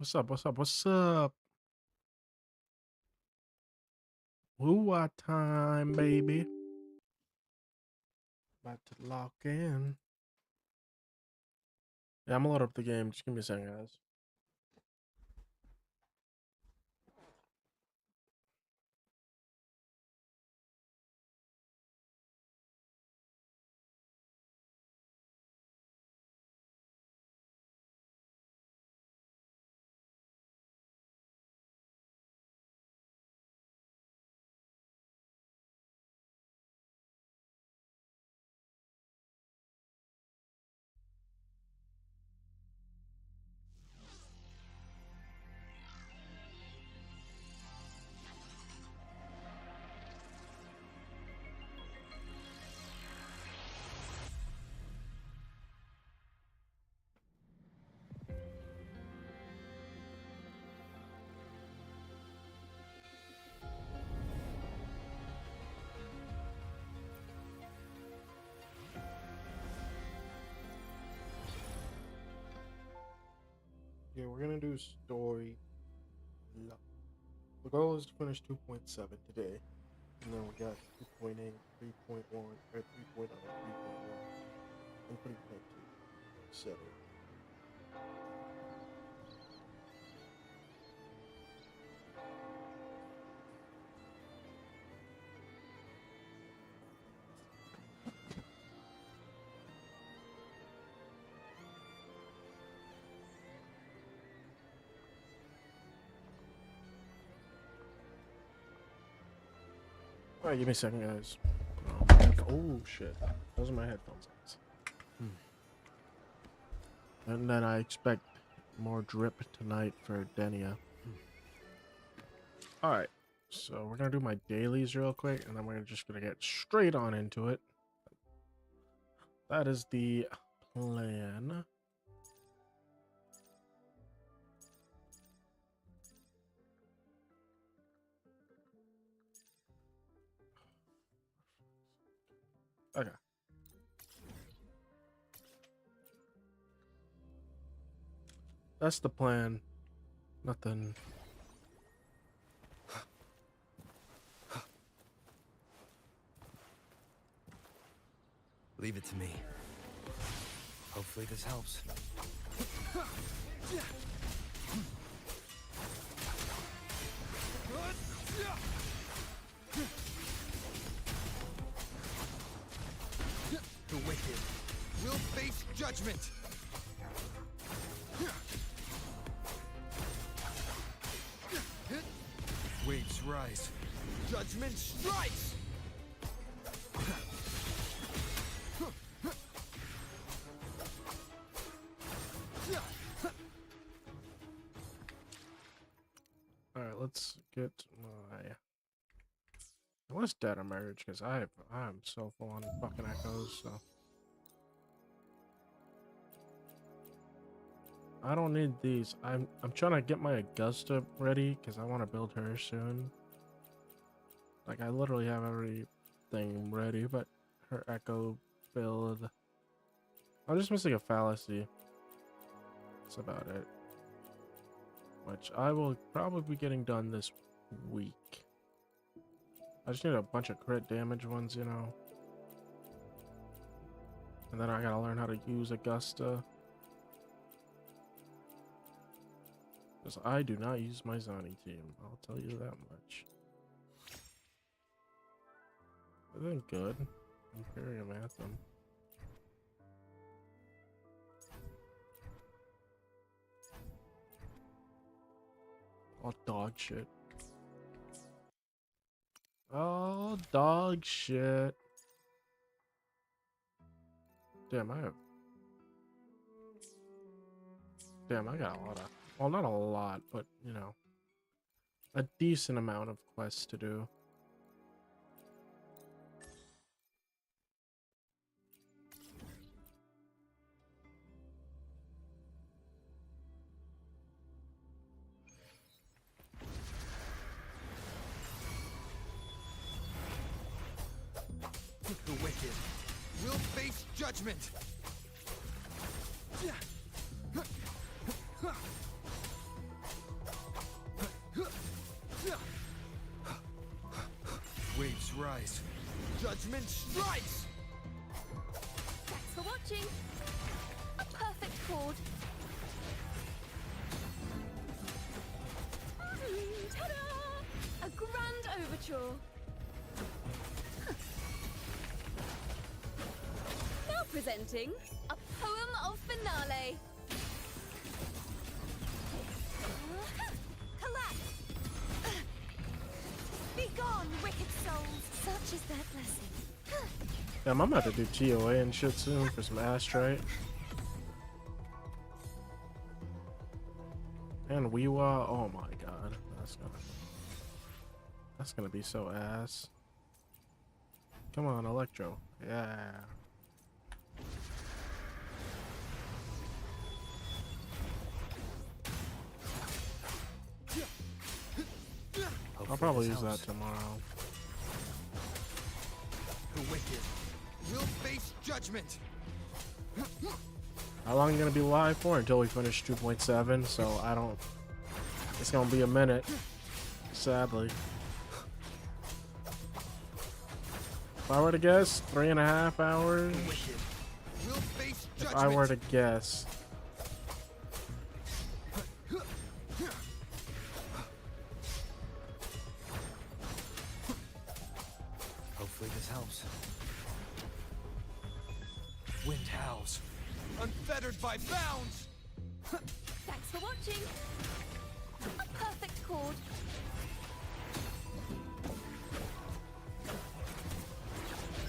What's up? What's up? What's up? Woo time, baby. About to lock in. Yeah, I'm gonna load up the game. Just give me a second, guys. Yeah, we're gonna do story. The goal is to finish 2.7 today, and then we got 2.8, 3.1, or 3.0, 3.1, and 3.2, 7. Alright, give me a second, guys. Oh shit, those are my headphones. And then I expect more drip tonight for Denia. Alright, so we're gonna do my dailies real quick, and then we're just gonna get straight on into it. That is the plan. Okay. That's the plan. Nothing. Leave it to me. Hopefully this helps. The wicked will face judgment. Waves rise. Judgment strikes. Alright, let's get my... What's dead emerge? Because I'm so full on fucking echoes, so... I don't need these. I'm trying to get my Augusta ready because I want to build her soon. Like, I literally have everything ready, but her echo build... I'm just missing a fallacy. That's about it. Which I will probably be getting done this week. I just need a bunch of crit damage ones, you know. And then I gotta learn how to use Augusta. Because I do not use my Zani team, I'll tell you that much. They're doing good. Imperium Anthem. Oh, dog shit. Oh, dog shit. Damn, I got a lot of... Well, not a lot, but, you know, a decent amount of quests to do. The wicked will face judgment. rise. Judgment strikes! Thanks for watching. A perfect chord. Ta-da! A grand overture. Now presenting a poem of finale. Collapse! Be gone, wicked souls! Such is their blessing. Damn, I'm about to do TOA and shit soon for some Astrite. And Weewa, oh my god, that's gonna be so ass. Come on, Electro, yeah. I'll probably use that tomorrow. The wicked will face judgment. How long are you gonna be live for? Until we finish 2.7, so I don't. It's gonna be a minute, sadly. If I were to guess, 3.5 hours. The wicked will face If judgment. I were to guess. Hopefully this helps. Wind howls, unfettered by bounds. Thanks for watching. A perfect chord.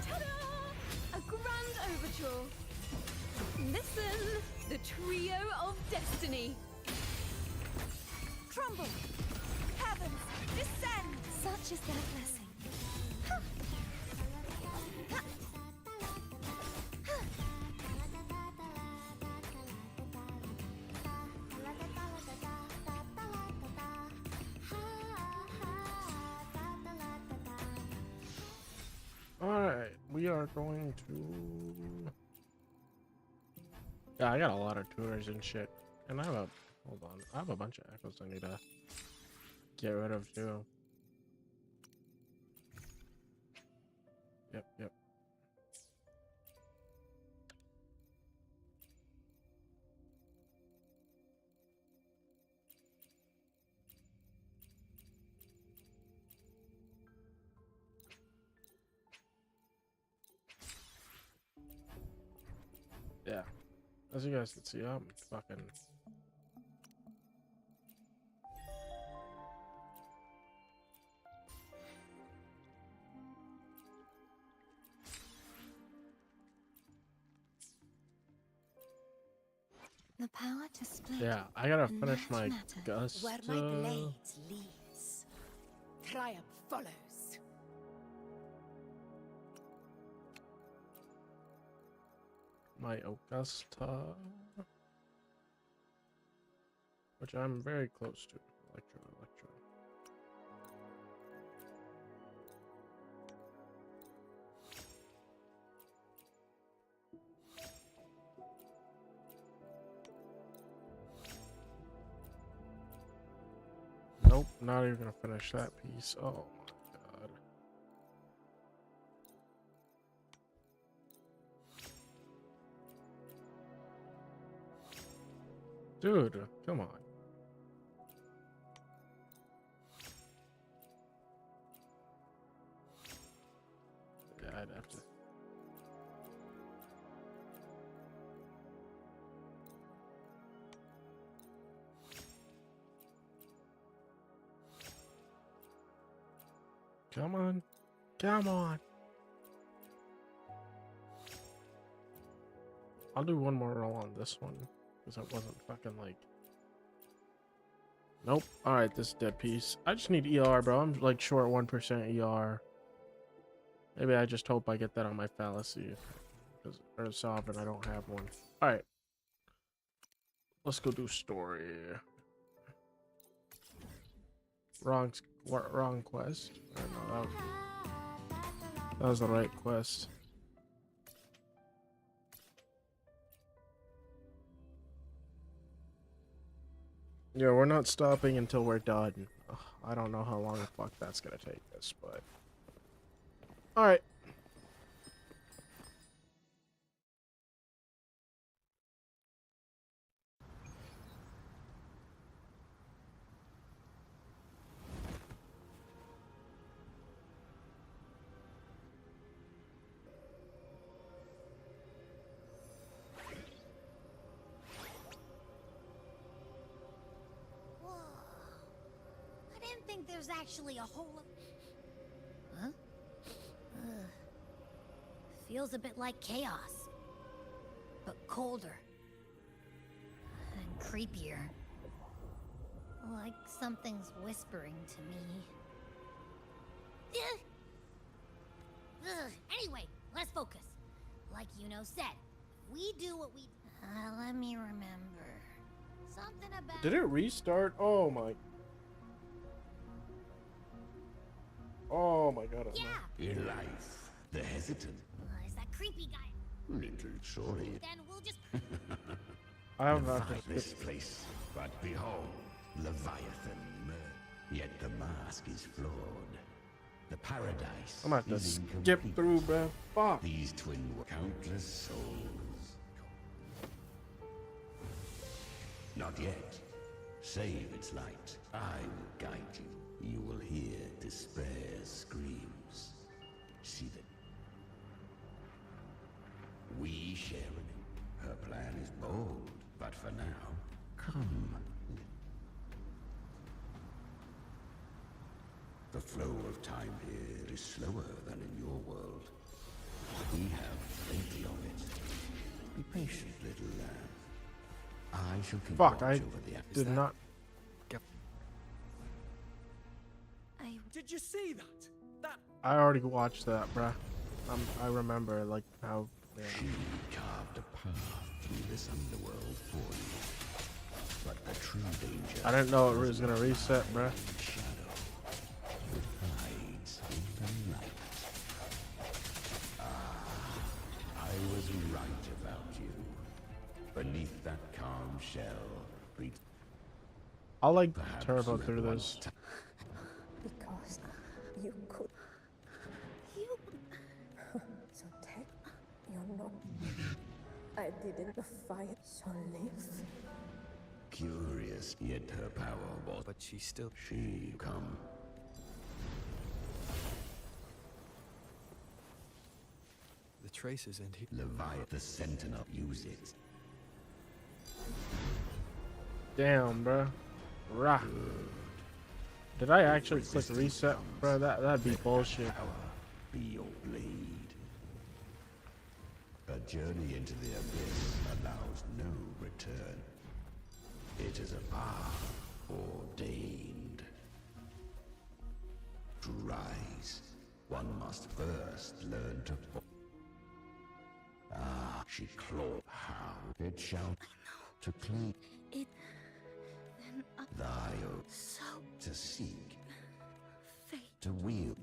Ta-da! A grand overture. Listen, the trio of destiny. Crumble. Heavens, descend. Such is their blessing. Alright, we are going to... Yeah, I got a lot of tutors and shit. And I have a... Hold on. I have a bunch of echoes I need to get rid of too. Yep. Yeah. As you guys can see, I'm fucking... The power to split. Yeah, I gotta and finish match my matter. Gust. Where my blades leads, triumph follows. My Augusta, which I'm very close to. Electro. Nope, not even gonna finish that piece. Oh my god. Dude, come on. Yeah, I'd have to. Come on. Come on. I'll do one more roll on this one. Because it wasn't fucking like... Nope. Alright, this dead piece. I just need ER, bro. I'm like short 1% ER. Maybe I just hope I get that on my fallacy. Because, or sovereign, I don't have one. Alright. Let's go do story. Wrong quest. I don't know, that was the right quest. Yeah, we're not stopping until we're done. Ugh, I don't know how long the fuck that's gonna take us, but All right. Whoa. I didn't think there's actually a whole... Huh? Ugh. Feels a bit like chaos. But colder. And creepier. Like something's whispering to me. Ugh. Ugh. Anyway, let's focus. Like said, we do what we... let me remember. Something about... Did it restart? Oh my. Oh my god. Yeah! In life, the hesitant. Is that creepy guy? Little sorry. Then we'll just... I have not Fight this place, but behold, Leviathan. Yet the mask is flawed. The paradise I'm gonna have to is skip incomplete. through, bruh. Fuck. These twin were countless souls. Not yet. Save its light. I will guide you. You will hear despair's screams. See them. We share in it. Her plan is bold, but for now, come. The flow of time here is slower than in your world. We have plenty of it. Be patient, little lamb. I shall keep Fuck, watch I over the did not. Did you see that? That I already watched that, bruh. I remember, like, how. Yeah. She carved a path through this underworld for you. But the true danger... I didn't know it was gonna reset, bruh. Shadow hides in the light. I was right about you. Beneath that calm shell, breathes I'll like perhaps turbo you had through once this. Because you could. You... So take you're not. I didn't fight, so live. Curious, yet her power was... but she still... She come. The traces and he... Leviathan, the sentinel, use it. Damn, bruh. Rah. Did I actually click reset, bro? That'd be bullshit. Power be your blade. A journey into the abyss allows no return. It is a path ordained. To rise, one must first learn to fall. She clawed how it shall to cling. It... Then I... Thy oath So... to seek, Fate... to wield.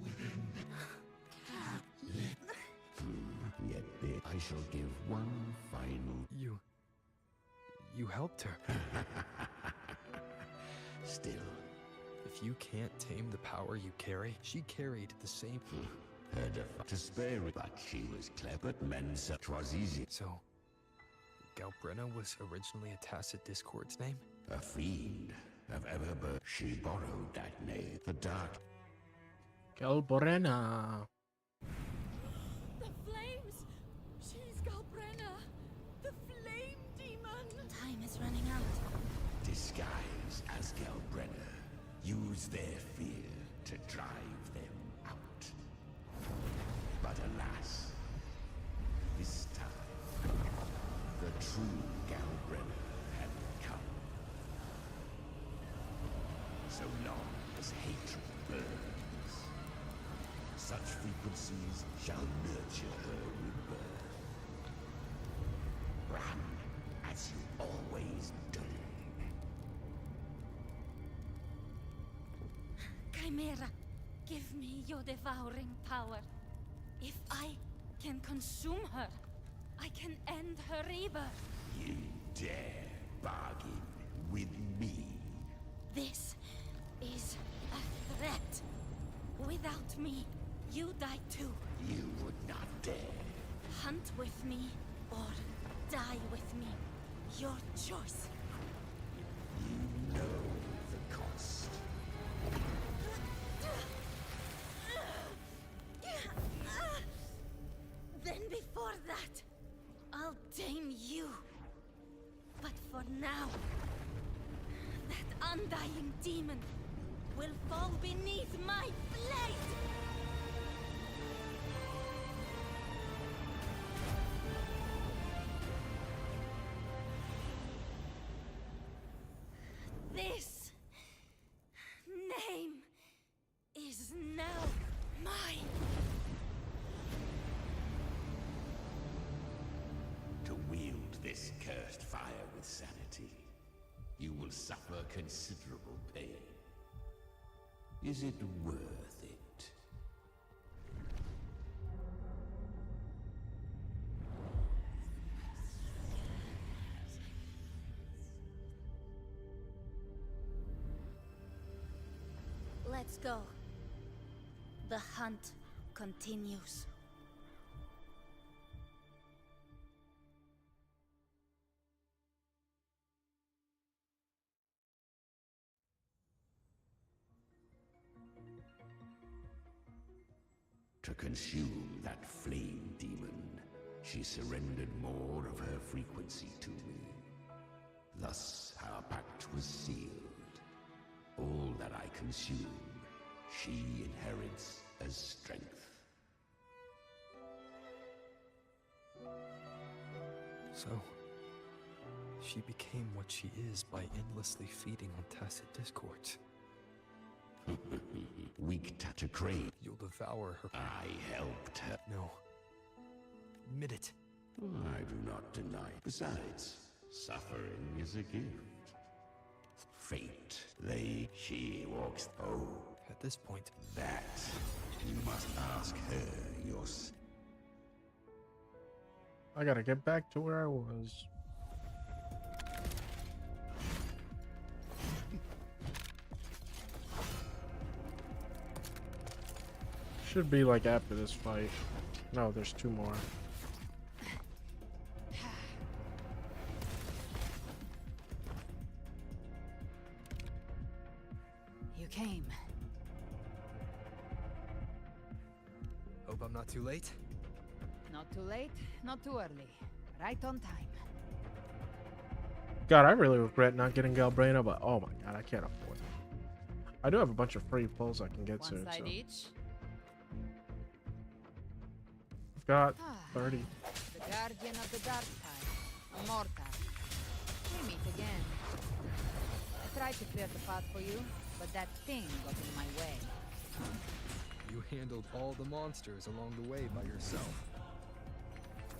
Yet I shall give one final. You helped her. Still, If you can't tame the power you carry, she carried the same... her to spare it, but she was clever. But men said 'twas easy. So... Galbrenna was originally a Tacit Discord's name? A fiend of ever birth. She borrowed that name. The dark. Galborena. The flames! She's Galbrenna! The flame demon! Time is running out. Disguised as Galbrenna. Use their fear to drive them out. But alas, this time, the true Galbrenna had come. So long as hatred burns, such frequencies shall nurture her rebirth. Run as you always do. Chimera, give me your devouring power. If I can consume her, I can end her rebirth. You dare bargain with me? This is a threat. Without me, you die too. with me or die with me. Your choice. You know the cost. Then before that, I'll tame you. But for now, that undying demon will fall beneath my blade! This name is now mine. To wield this cursed fire with sanity, you will suffer considerable pain. Is it worth it? Let's go. The hunt continues. To consume that flame demon, she surrendered more of her frequency to me. Thus, our pact was sealed. All that I consume, she inherits as strength. So, she became what she is by endlessly feeding on tacit discords. Weak to crave. You'll devour her. I helped her. No. Admit it. I do not deny. Besides, suffering is a gift. Fate, she walks. Oh, At this point, that you must ask her yourself. I gotta get back to where I was. Should be like after this fight. No, there's two more. You came. hope I'm not too late. Not too late, not too early. Right on time. God, I really regret not getting Galbrena, but oh my god, I can't afford it. I do have a bunch of free pulls I can get One soon, side so each. I've got 30. The guardian of the dark tide. Immortal. We meet again. I tried to clear the path for you, but that thing got in my way. You handled all the monsters along the way by yourself.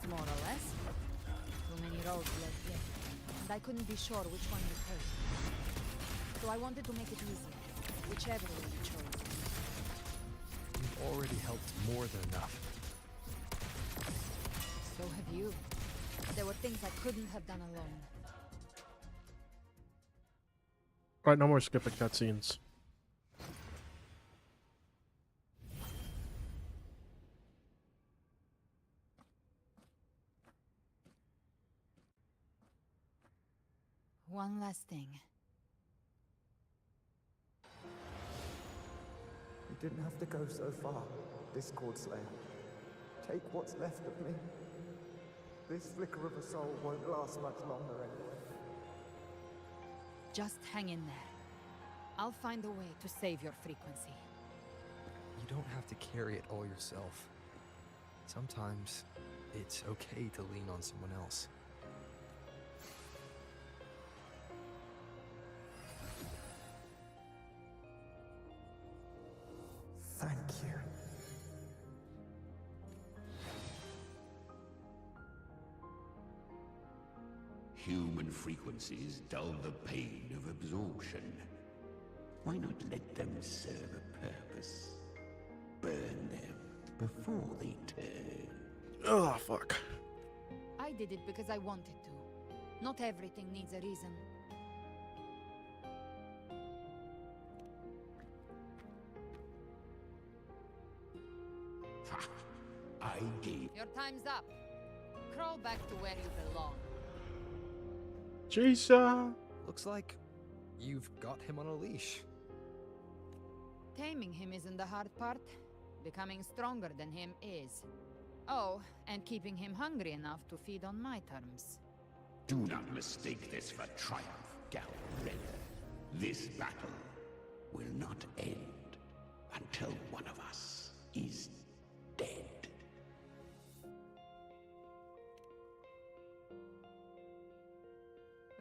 More or less. Too many roads led yet, and I couldn't be sure which one you hurt. So I wanted to make it easy, whichever way you chose. You've already helped more than enough. So have you. There were things I couldn't have done alone. Alright, no more skipping cutscenes. One last thing. You didn't have to go so far, Discord Slayer. Take what's left of me. This flicker of a soul won't last much longer anyway. Just hang in there. I'll find a way to save your frequency. You don't have to carry it all yourself. Sometimes it's okay to lean on someone else. Thank you. Human frequencies dull the pain of absorption. Why not let them serve a purpose? Burn them before they turn. Oh, fuck. I did it because I wanted to. Not everything needs a reason. Ha! I gave. Your time's up. crawl back to where you belong. Jesus. Looks like you've got him on a leash. Taming him isn't the hard part. Becoming stronger than him is. Oh, and keeping him hungry enough to feed on my terms. Do not mistake this for triumph, Gal Red. This battle will not end until one of us is dead.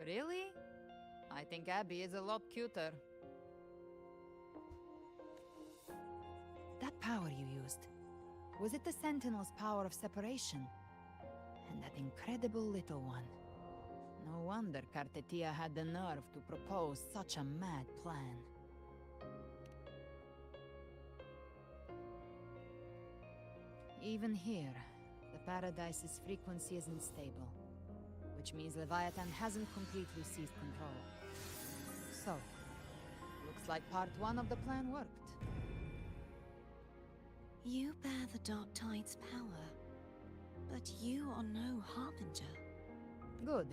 Really? I think Abby is a lot cuter. That power you used, was it the Sentinel's power of separation? And that incredible little one. No wonder Cartetia had the nerve to propose such a mad plan. Even here, the Paradise's frequency isn't stable, which means Leviathan hasn't completely seized control. So, looks like part 1 of the plan worked. You bear the Dark Tide's power, but you are no Harbinger. Good.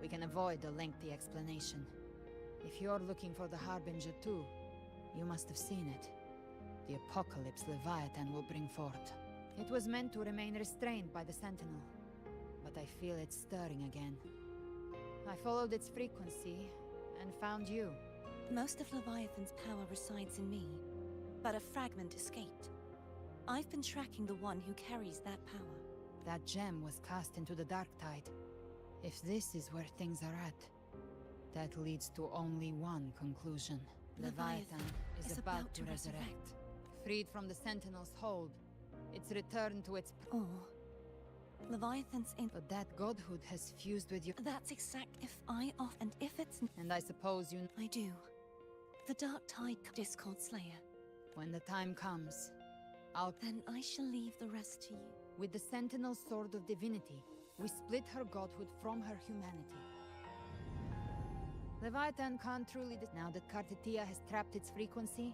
We can avoid a lengthy explanation. If you're looking for the Harbinger too, you must have seen it. The apocalypse Leviathan will bring forth. It was meant to remain restrained by the Sentinel, but I feel it stirring again. I followed its frequency and found you. Most of Leviathan's power resides in me, but a fragment escaped. I've been tracking the one who carries that power. That gem was cast into the Dark Tide. If this is where things are at, that leads to only one conclusion. Leviathan is about to resurrect. Freed from the Sentinel's hold, it's returned to its... Or Leviathan's in... But that godhood has fused with your... That's exact... If I off... And if it's... And I suppose you... I do. The Dark Tide Discord Slayer. When the time comes, Then I shall leave the rest to you. with the Sentinel's Sword of Divinity, we split her godhood from her humanity. Leviathan can't truly... Now that Cartetia has trapped its frequency,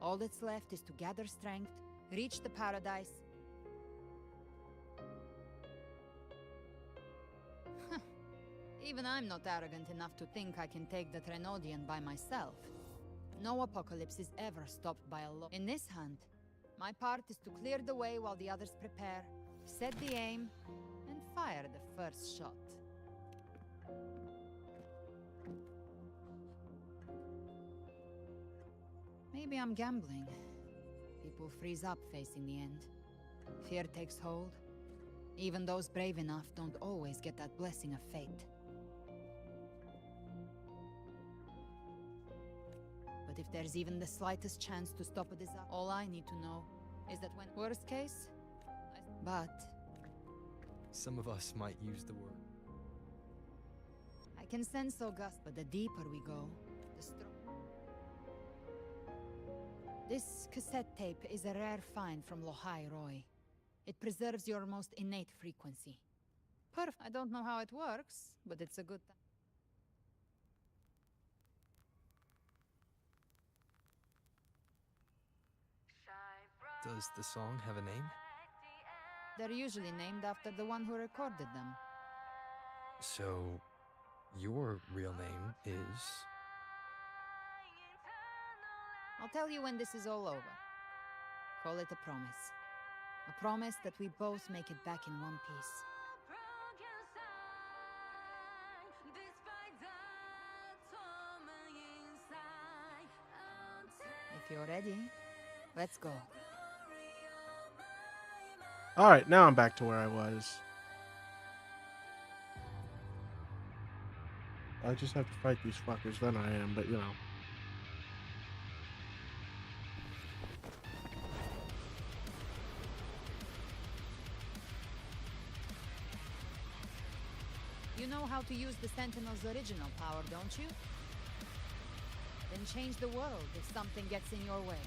all that's left is to gather strength, reach the Paradise... Even I'm not arrogant enough to think I can take the Trenodian by myself. No apocalypse is ever stopped by a law. In this hunt, my part is to clear the way while the others prepare, set the aim, and fire the first shot. Maybe I'm gambling. People freeze up facing the end. Fear takes hold. Even those brave enough don't always get that blessing of fate. But if there's even the slightest chance to stop a disaster, all I need to know is that when worst case, but Some of us might use the word. I can sense August, but the deeper we go, the stronger. This cassette tape is a rare find from Lohai Roy. It preserves your most innate frequency. I don't know how it works, but it's a good time. Does the song have a name? They're usually named after the one who recorded them. So, your real name is... I'll tell you when this is all over. Call it a promise. A promise that we both make it back in one piece. If you're ready, let's go. All right, now I'm back to where I was. I just have to fight these fuckers, then I am, but you know. You know how to use the Sentinel's original power, don't you? Then change the world if something gets in your way.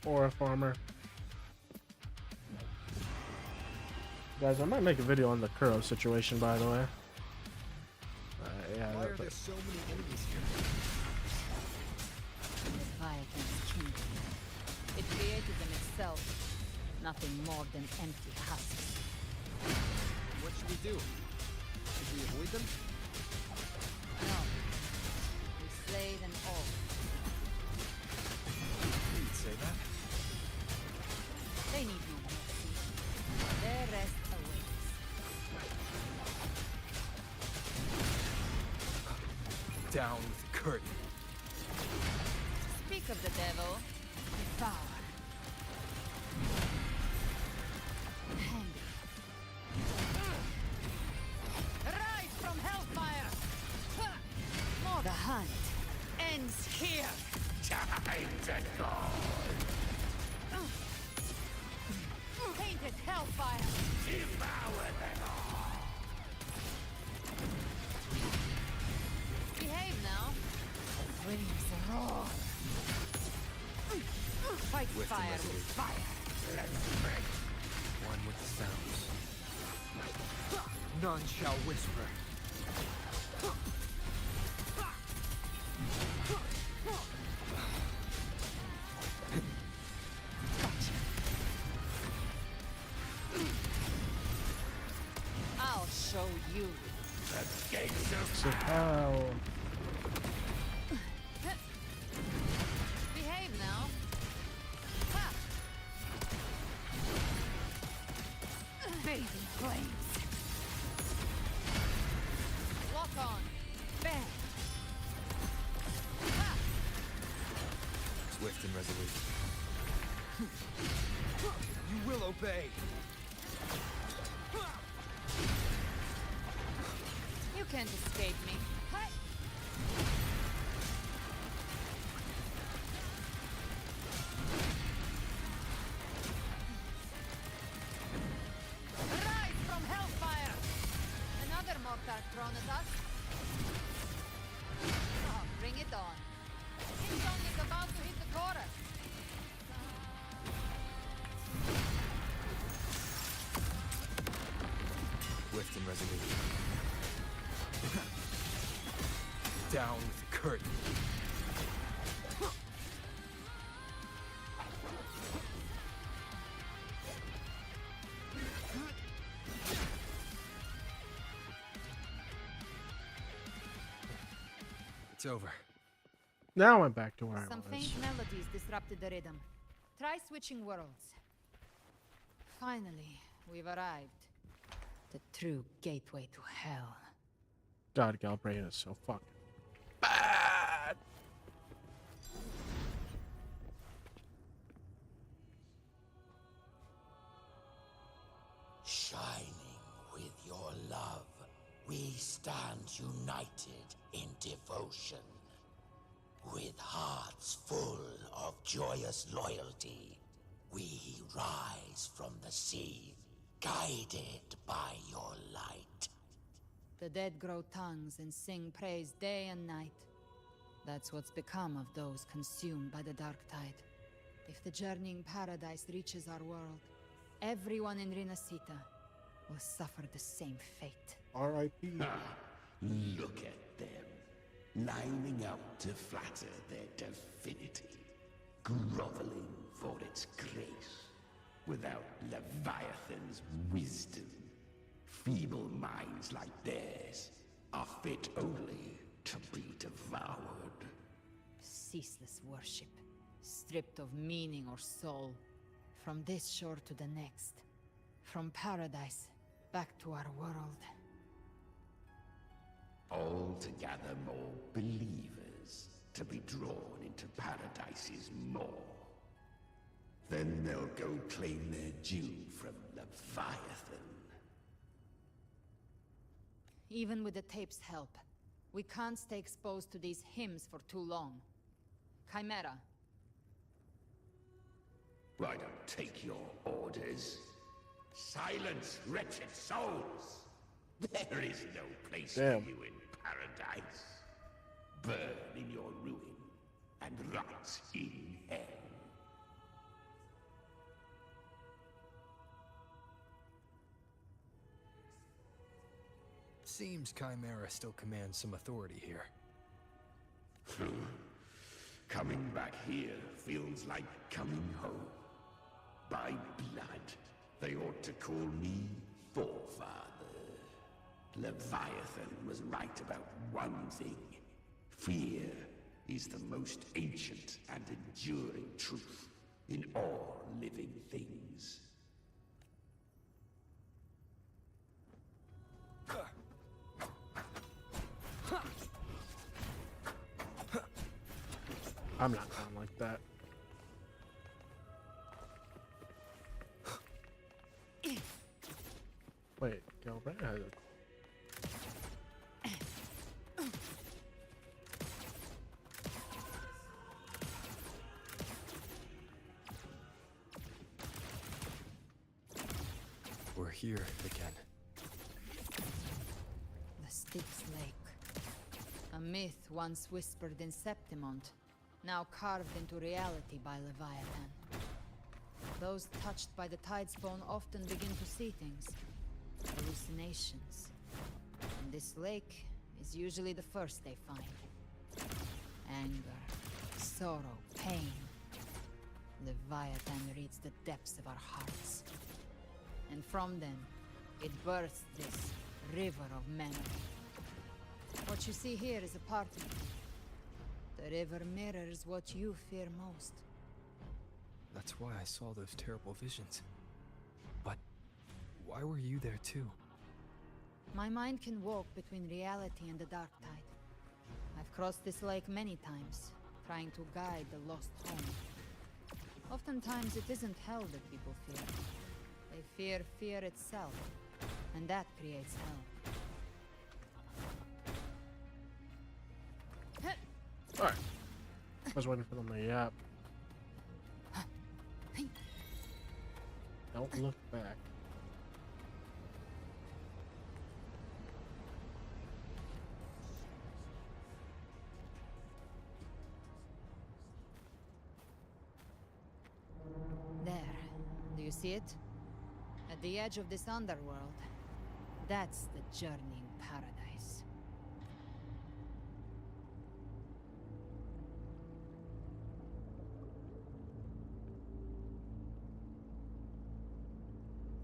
aura farmer. Guys, I might make a video on the Kuro situation, by the way. Yeah. Why are there so many enemies here? Leviathan's kingdom. It created them itself. Nothing more than empty husks. What should we do? Should we avoid them? No. We slay them all. You'd say that? They need no mercy. Their rest awaits. Down with the curtain. Speak of the devil. Devour. Handy. Rise from hellfire! More the hunt ends here! Time to go! Painted hellfire! Devour them all! Behave now. Flames roar. Fight With the fire resolute. with fire. One with the sounds. None shall whisper. I'll show you. The gates of So how? Behave now. Ha! Bathing flames. Lock on. Bang. Ha! Swift and resolute. You will obey. You can't escape me. Hi. Rise from hellfire! Another mortar thrown at us. Oh, bring it on. King Kong is about to hit the chorus. Swift and resolute. Down with the curtain. It's over. Now I'm back to where Some I was. faint melodies disrupted the rhythm. Try switching worlds. Finally, we've arrived. The true gateway to hell. God, Galbraith is so fucking bad. shining with your love, we stand united in devotion. With hearts full of joyous loyalty, we rise from the sea, guided by your light. The dead grow tongues and sing praise day and night. That's what's become of those consumed by the dark tide. If the journeying paradise reaches our world, everyone in Rinasita will suffer the same fate. R.I.P. Look at them, lining up to flatter their divinity, groveling for its grace, without Leviathan's wisdom. Feeble minds like theirs are fit only to be devoured. Ceaseless worship, stripped of meaning or soul. From this shore to the next. From paradise back to our world. All to gather more believers to be drawn into Paradise's maw. Then they'll go claim their due from Leviathan. Even with the tape's help, we can't stay exposed to these hymns for too long. Chimera. I don't take your orders. Silence, wretched souls! There is no place Damn. for you in paradise. Burn in your ruin, and rot in hell. seems Chimera still commands some authority here. Coming back here feels like coming home. By blood, they ought to call me Forefather. Leviathan was right about one thing. Fear is the most ancient and enduring truth in all living things. I'm not down like that. Wait, go right ahead. We're here again. The Styx Lake. A myth once whispered in Septimont, now carved into reality by Leviathan. Those touched by the Tidespawn often begin to see things. Hallucinations. And this lake is usually the first they find. Anger, sorrow, pain. Leviathan reads the depths of our hearts. And from them, it births this river of memory. What you see here is a part of it. The river mirrors what you fear most. That's why I saw those terrible visions. But why were you there too? My mind can walk between reality and the dark tide. I've crossed this lake many times, trying to guide the lost home. Oftentimes it isn't hell that people fear. They fear fear itself, and that creates hell. Alright. I was waiting for them to yap. Don't look back. There. Do you see it? At the edge of this underworld. That's the journeying paradise.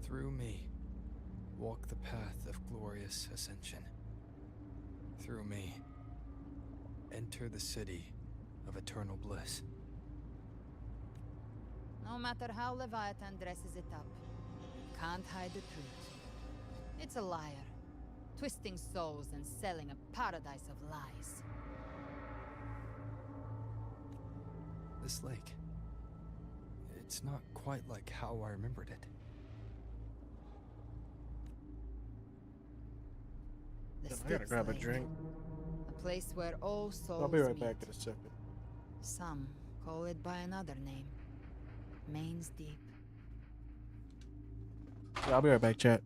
Through me, walk the path of glorious ascension. Through me, enter the city of eternal bliss. No matter how Leviathan dresses it up, you can't hide the truth. It's a liar, twisting souls and selling a paradise of lies. This lake, it's not quite like how I remembered it. The I gotta grab a Styx drink. Lake, a place where all souls I'll be right meet. back in a second. Some call it by another name. Main's Deep. Yeah, I'll be right back, chat.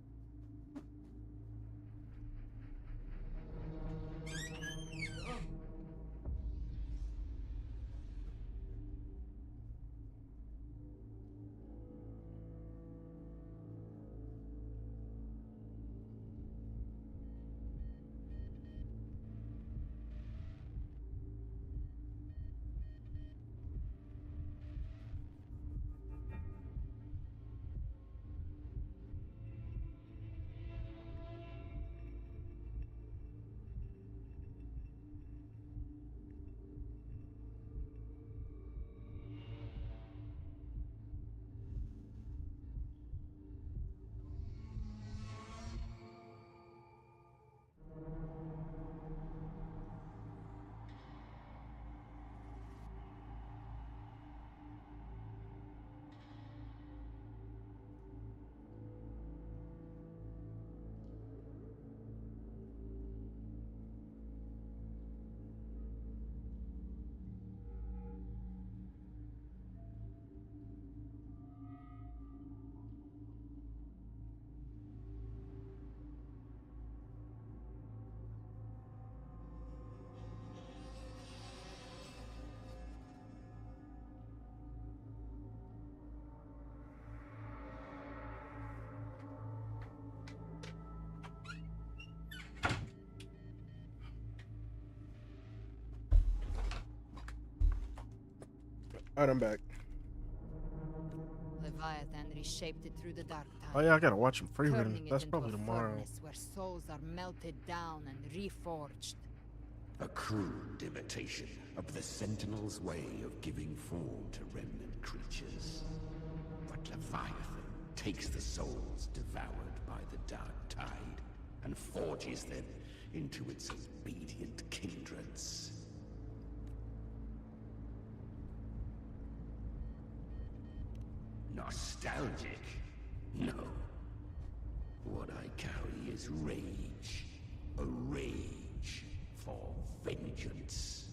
Alright, I'm back. Leviathan reshaped it through the dark tide. Oh yeah, I gotta watch him Freeman. Turning it That's into probably a tomorrow. furnace where souls are melted down and reforged. A crude imitation of the Sentinel's way of giving form to remnant creatures. But Leviathan takes the souls devoured by the dark tide and forges them into its obedient kindreds. Nostalgic? No. What I carry is rage. A rage for vengeance.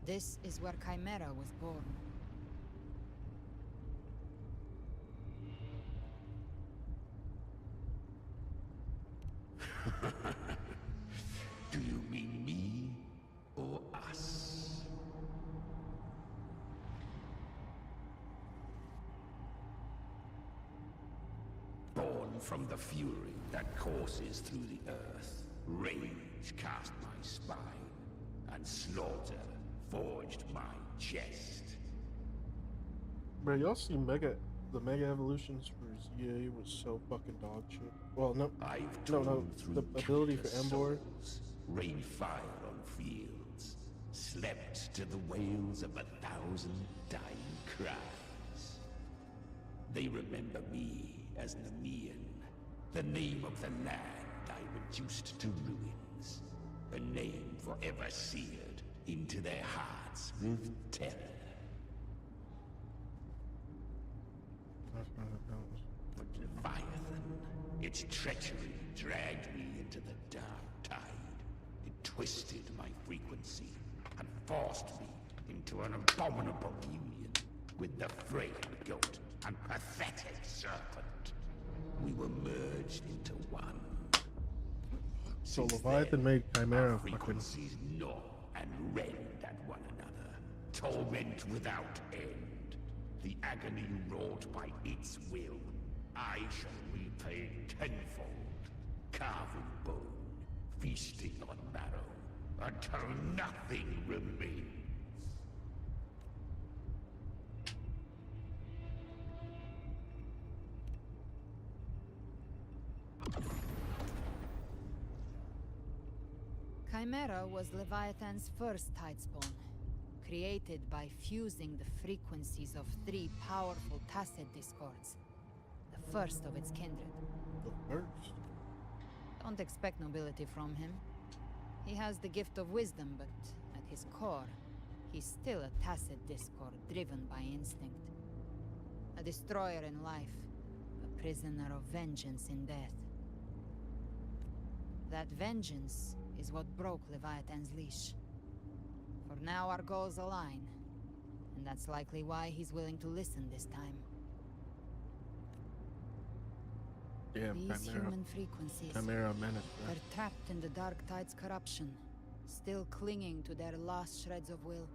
This is where Chimera was born. Do you mean me or us? Born from the fury that courses through the earth, rage cast my spine, and slaughter forged my chest. Bro, y'all see the Mega Evolutions for ZA was so fucking dog shit. Well, no, I've no, torn through the ability for countless Embor. souls, rained fire on fields, slept to the wails of 1,000 dying cries. They remember me as Nemean, the name of the land I reduced to ruins, a name forever seared into their hearts with terror. But Leviathan, its treachery dragged me into the dark tide. It twisted my frequency and forced me into an abominable union with the frail goat and pathetic serpent. We were merged into one. So Since Leviathan then, made our Chimera fucking. frequencies gnaw and rend at one another, torment without end. The agony wrought by its will, I shall repay tenfold, carving bone, feasting on marrow, until nothing remains. Chimera was Leviathan's first tidespawn, created by fusing the frequencies of 3 powerful tacit discords, the first of its kindred. The first. Don't expect nobility from him. He has the gift of wisdom, but at his core, he's still a tacit discord driven by instinct. A destroyer in life, a prisoner of vengeance in death. That vengeance is what broke Leviathan's leash. For now our goals align, and that's likely why he's willing to listen this time. Damn, These Chimera. human frequencies, Chimera menace, bro. they're trapped in the Dark Tide's corruption, still clinging to their last shreds of will.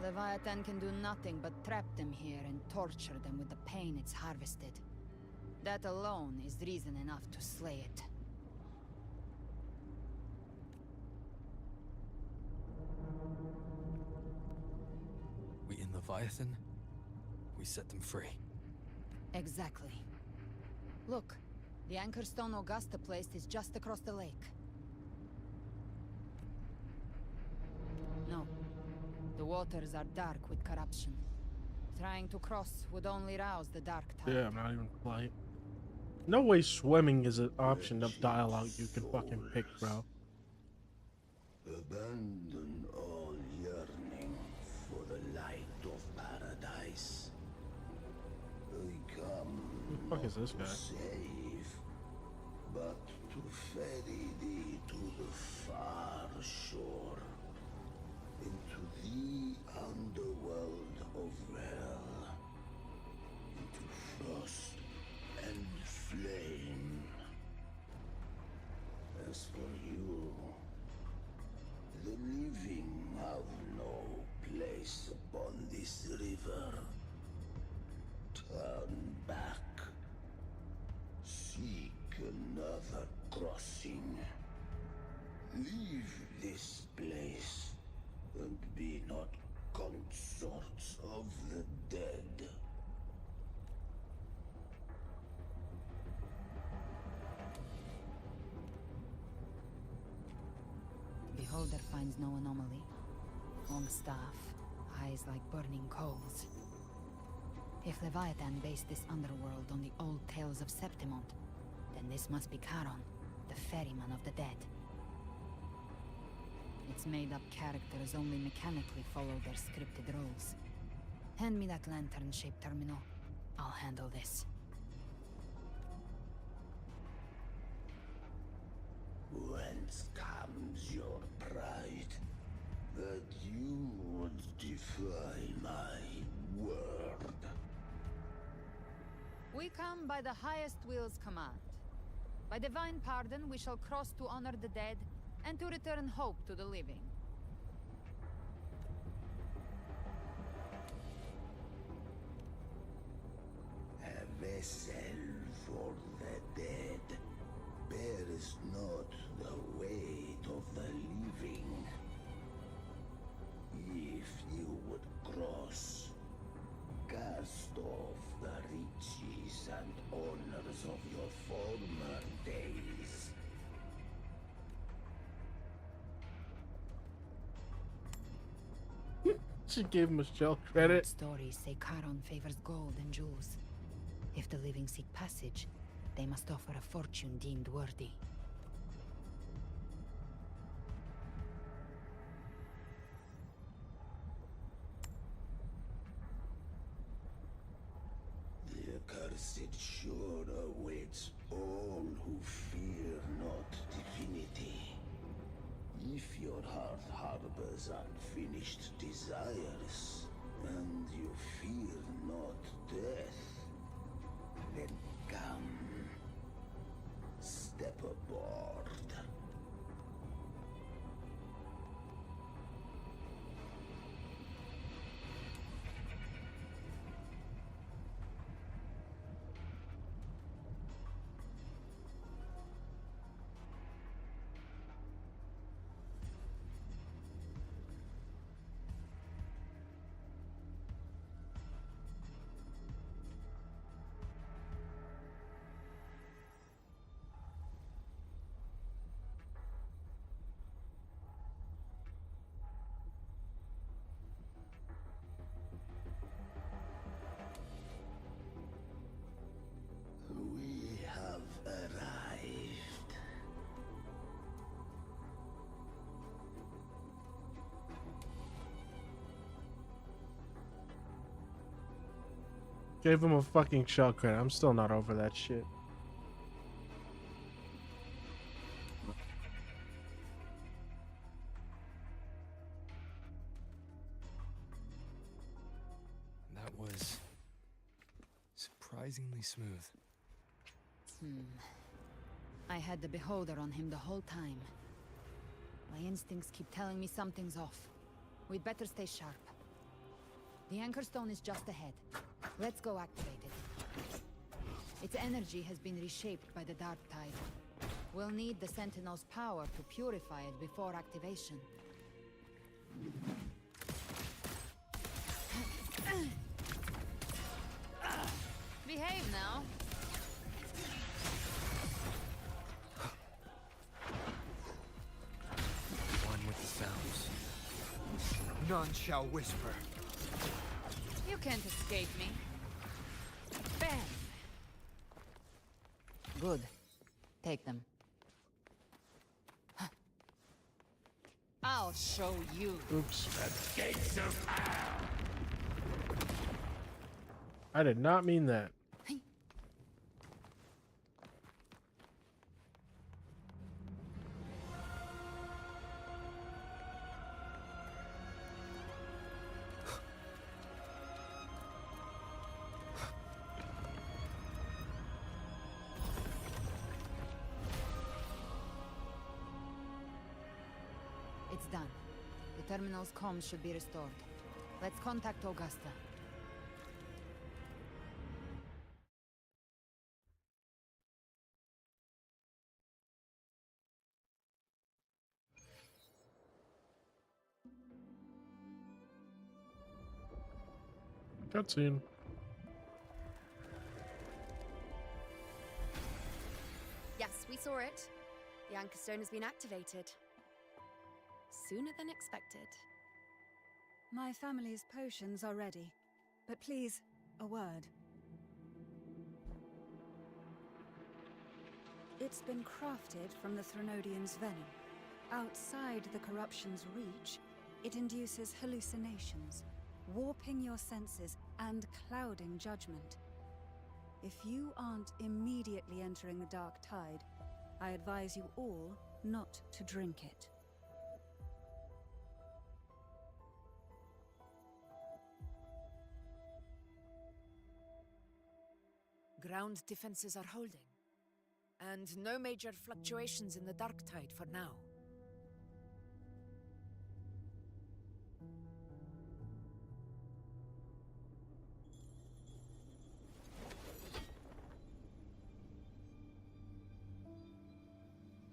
Leviathan can do nothing but trap them here and torture them with the pain it's harvested. That alone is reason enough to slay it. We in Leviathan? We set them free. Exactly. Look, the anchor stone Augusta placed is just across the lake. No. The waters are dark with corruption. Trying to cross would only rouse the dark tide. Yeah, I'm not even polite. No way swimming is an option of dialogue you can fucking pick, bro. Abandon all yearning for the light of paradise. I come Who the fuck is this guy? to save, but to ferry thee to the far shore, into the underworld of hell, into frost and flame. As for you, the living have no place upon this river. Turn back. Seek another crossing. Leave this place and be not consorts of the dead. Beholder finds no anomaly. Long staff, eyes like burning coals. If Leviathan based this underworld on the old tales of Septimont, then this must be Charon, the ferryman of the dead. Its made-up characters only mechanically follow their scripted roles. Hand me that lantern-shaped terminal. I'll handle this. Whence comes your pride? That you would defy my word? We come by the highest will's command. By divine pardon, we shall cross to honor the dead, and to return hope to the living. A vessel for the dead bears not the weight of the living. If you would cross, cast off the riches and honors of your former days. She gave him a shell credit. Stories say Charon favors gold and jewels. If the living seek passage, they must offer a fortune deemed worthy. The accursed shore awaits all who fear not divinity. If your heart harbors unfinished desires, and you fear not death, then come. Step aboard. We have arrived. Gave him a fucking shell credit. I'm still not over that shit. That was surprisingly smooth. I had the Beholder on him the whole time. My instincts keep telling me something's off. We'd better stay sharp. The Anchor Stone is just ahead. Let's go activate it. Its energy has been reshaped by the Dark Tide. We'll need the Sentinel's power to purify it before activation. Behave now. One with the sounds. None shall whisper. You can't escape me. Bam! Good. Take them. I'll show you. Oops. The gates of hell! I did not mean that. It's done. The terminal's comms should be restored. Let's contact Augusta. Cutscene. Yes, we saw it. The Anchor Stone has been activated. Sooner than expected. My family's potions are ready. But please, a word. It's been crafted from the Threnodian's venom. Outside the corruption's reach, it induces hallucinations, warping your senses and clouding judgment. If you aren't immediately entering the dark tide, I advise you all not to drink it. Ground defenses are holding. And no major fluctuations in the dark tide for now.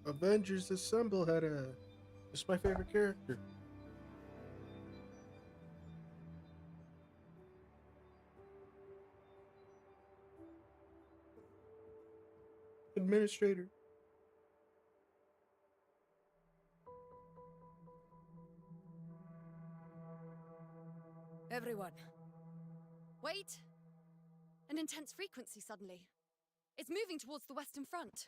Avengers Assemble had a. It's my favorite character. Administrator. Everyone. Wait! An intense frequency suddenly. It's moving towards the Western Front.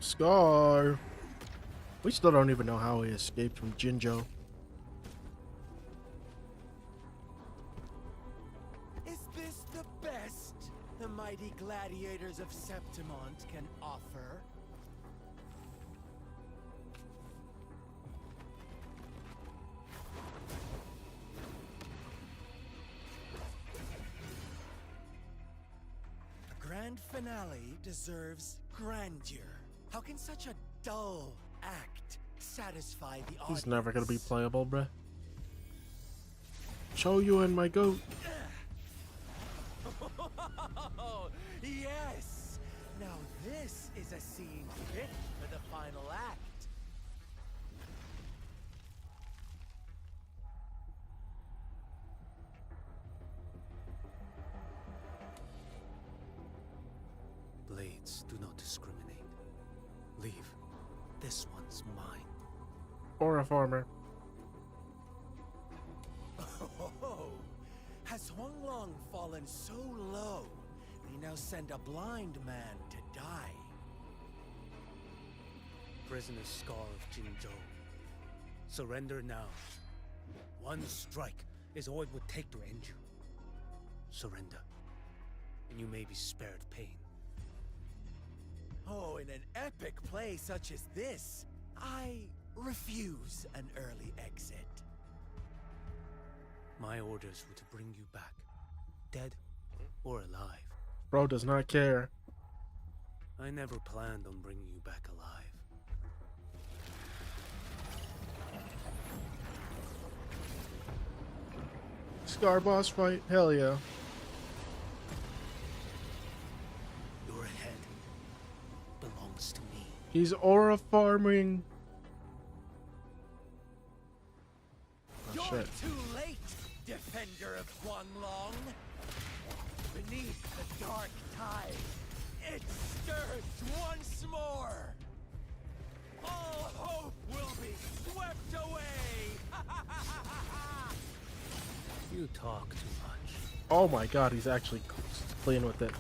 Scar. We still don't even know how he escaped from Jinjo. Is this the best the mighty gladiators of Septimont can offer? A grand finale deserves grandeur. How can such a dull act satisfy the audience? He's never gonna be playable, bruh. Show you and my goat. Yes! Now this is a scene fit for the final act. Blades do not discriminate. Leave. This one's mine. Or a farmer. Oh, has Huanglong fallen so low, they now send a blind man to die? Prisoner Scar of Jinzhou. Surrender now. One strike is all it would take to end you. Surrender, and you may be spared pain. Oh, in an epic play such as this, I refuse an early exit. My orders were to bring you back, dead or alive. Bro does not care. I never planned on bringing you back alive. Scar boss fight? Hell yeah. Your head belongs to me. He's aura farming. Oh, You're shit. too late, defender of Huanglong. Beneath the dark tide, it stirs once more. All hope will be swept away. You talk too much. Oh my god, he's actually clean with it.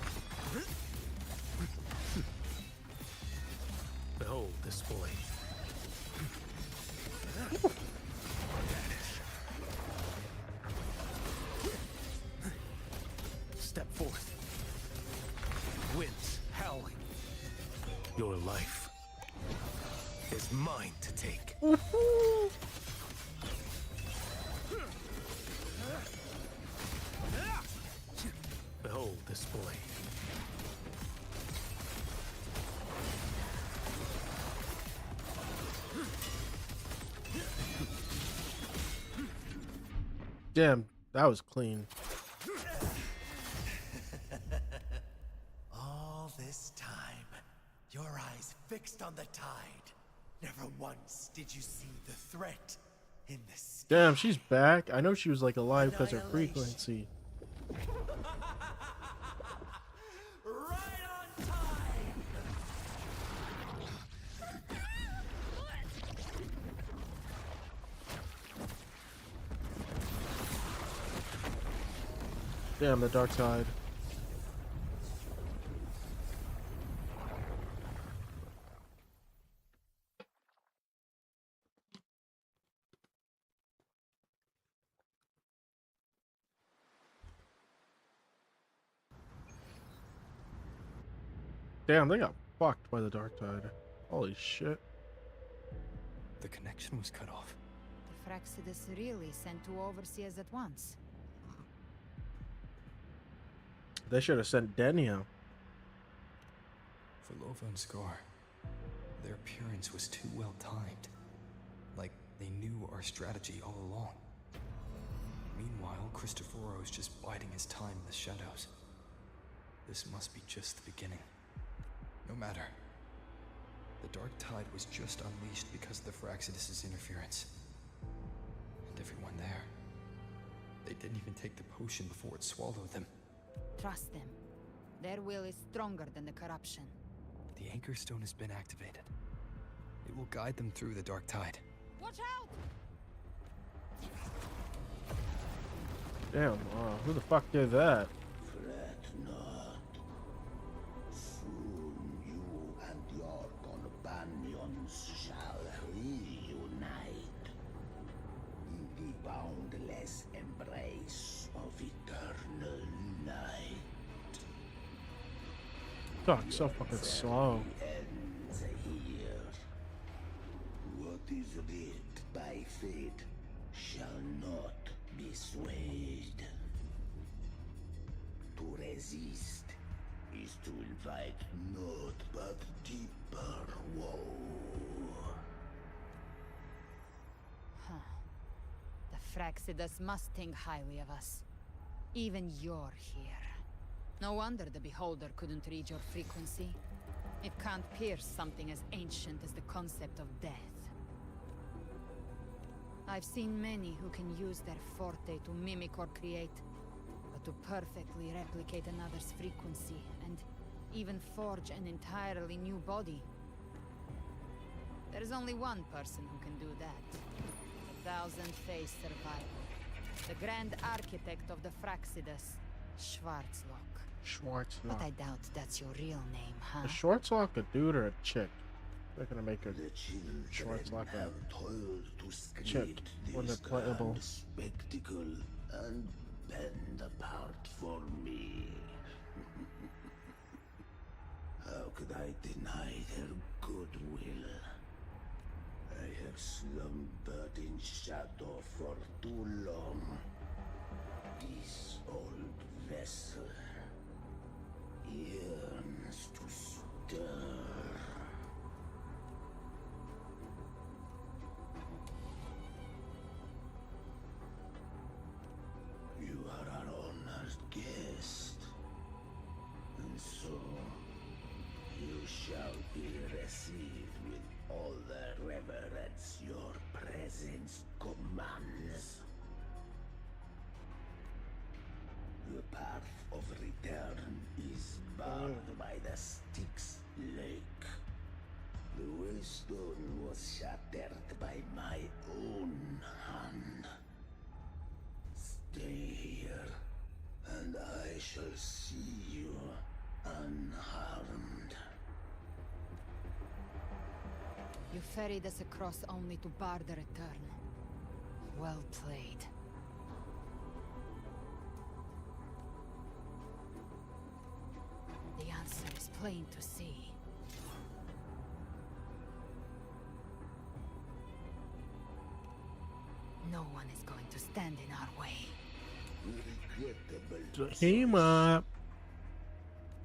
Behold this boy. Step forth. Winds howling. Your life is mine to take. Behold this boy. Damn, that was clean. All this time, your eyes fixed on the tide. Never once did you see the threat in the sky. Damn, she's back. I know she was like alive because her Annihilation. frequency. Right on time! Damn, the dark side. Damn, they got fucked by the dark tide. Holy shit. The connection was cut off. The Fraxidus really sent two overseers at once. They should have sent Denia. For Lova and Scar, their appearance was too well timed. Like they knew our strategy all along. Meanwhile, Cristoforo is just biding his time in the shadows. This must be just the beginning. No matter. The dark tide was just unleashed because of the Fraxidus' interference. And everyone there. They didn't even take the potion before it swallowed them. Trust them. Their will is stronger than the corruption. The Anchor Stone has been activated. It will guide them through the dark tide. Watch out! Damn, who the fuck did that? Fret not. Soon you and your companions shall reunite in the boundless embrace of eternal night. Fuck, so fucking slow. Ends here. What is writ by fate shall not be swayed. To resist is to invite naught but deeper woe. Huh. The Fraxidus must think highly of us. Even you're here. No wonder the Beholder couldn't read your frequency. It can't pierce something as ancient as the concept of death. I've seen many who can use their forte to mimic or create, but to perfectly replicate another's frequency and even forge an entirely new body. There's only one person who can do that. The thousand-faced survivor. The grand architect of the Fraxidus, Schwarzlock. Schwarzlock. But I doubt that's your real name, huh? Is Schwarzlock a dude or a chick? They're gonna make a Schwarzlock a chick when they're playable. Spectacle and bend apart for me. How could I deny their goodwill? I have slumbered in shadow for too long. This old vessel yearns to stir. You are our honored guest, and so you shall be received with all the reverence your presence commands. The path of return is barred by the Styx Lake. The waystone was shattered by my own hand. Stay here, and I shall see you unharmed. You ferried us across only to bar the return. Well played. The answer is plain to see. No one is going to stand in our way. Regrettable. Team up.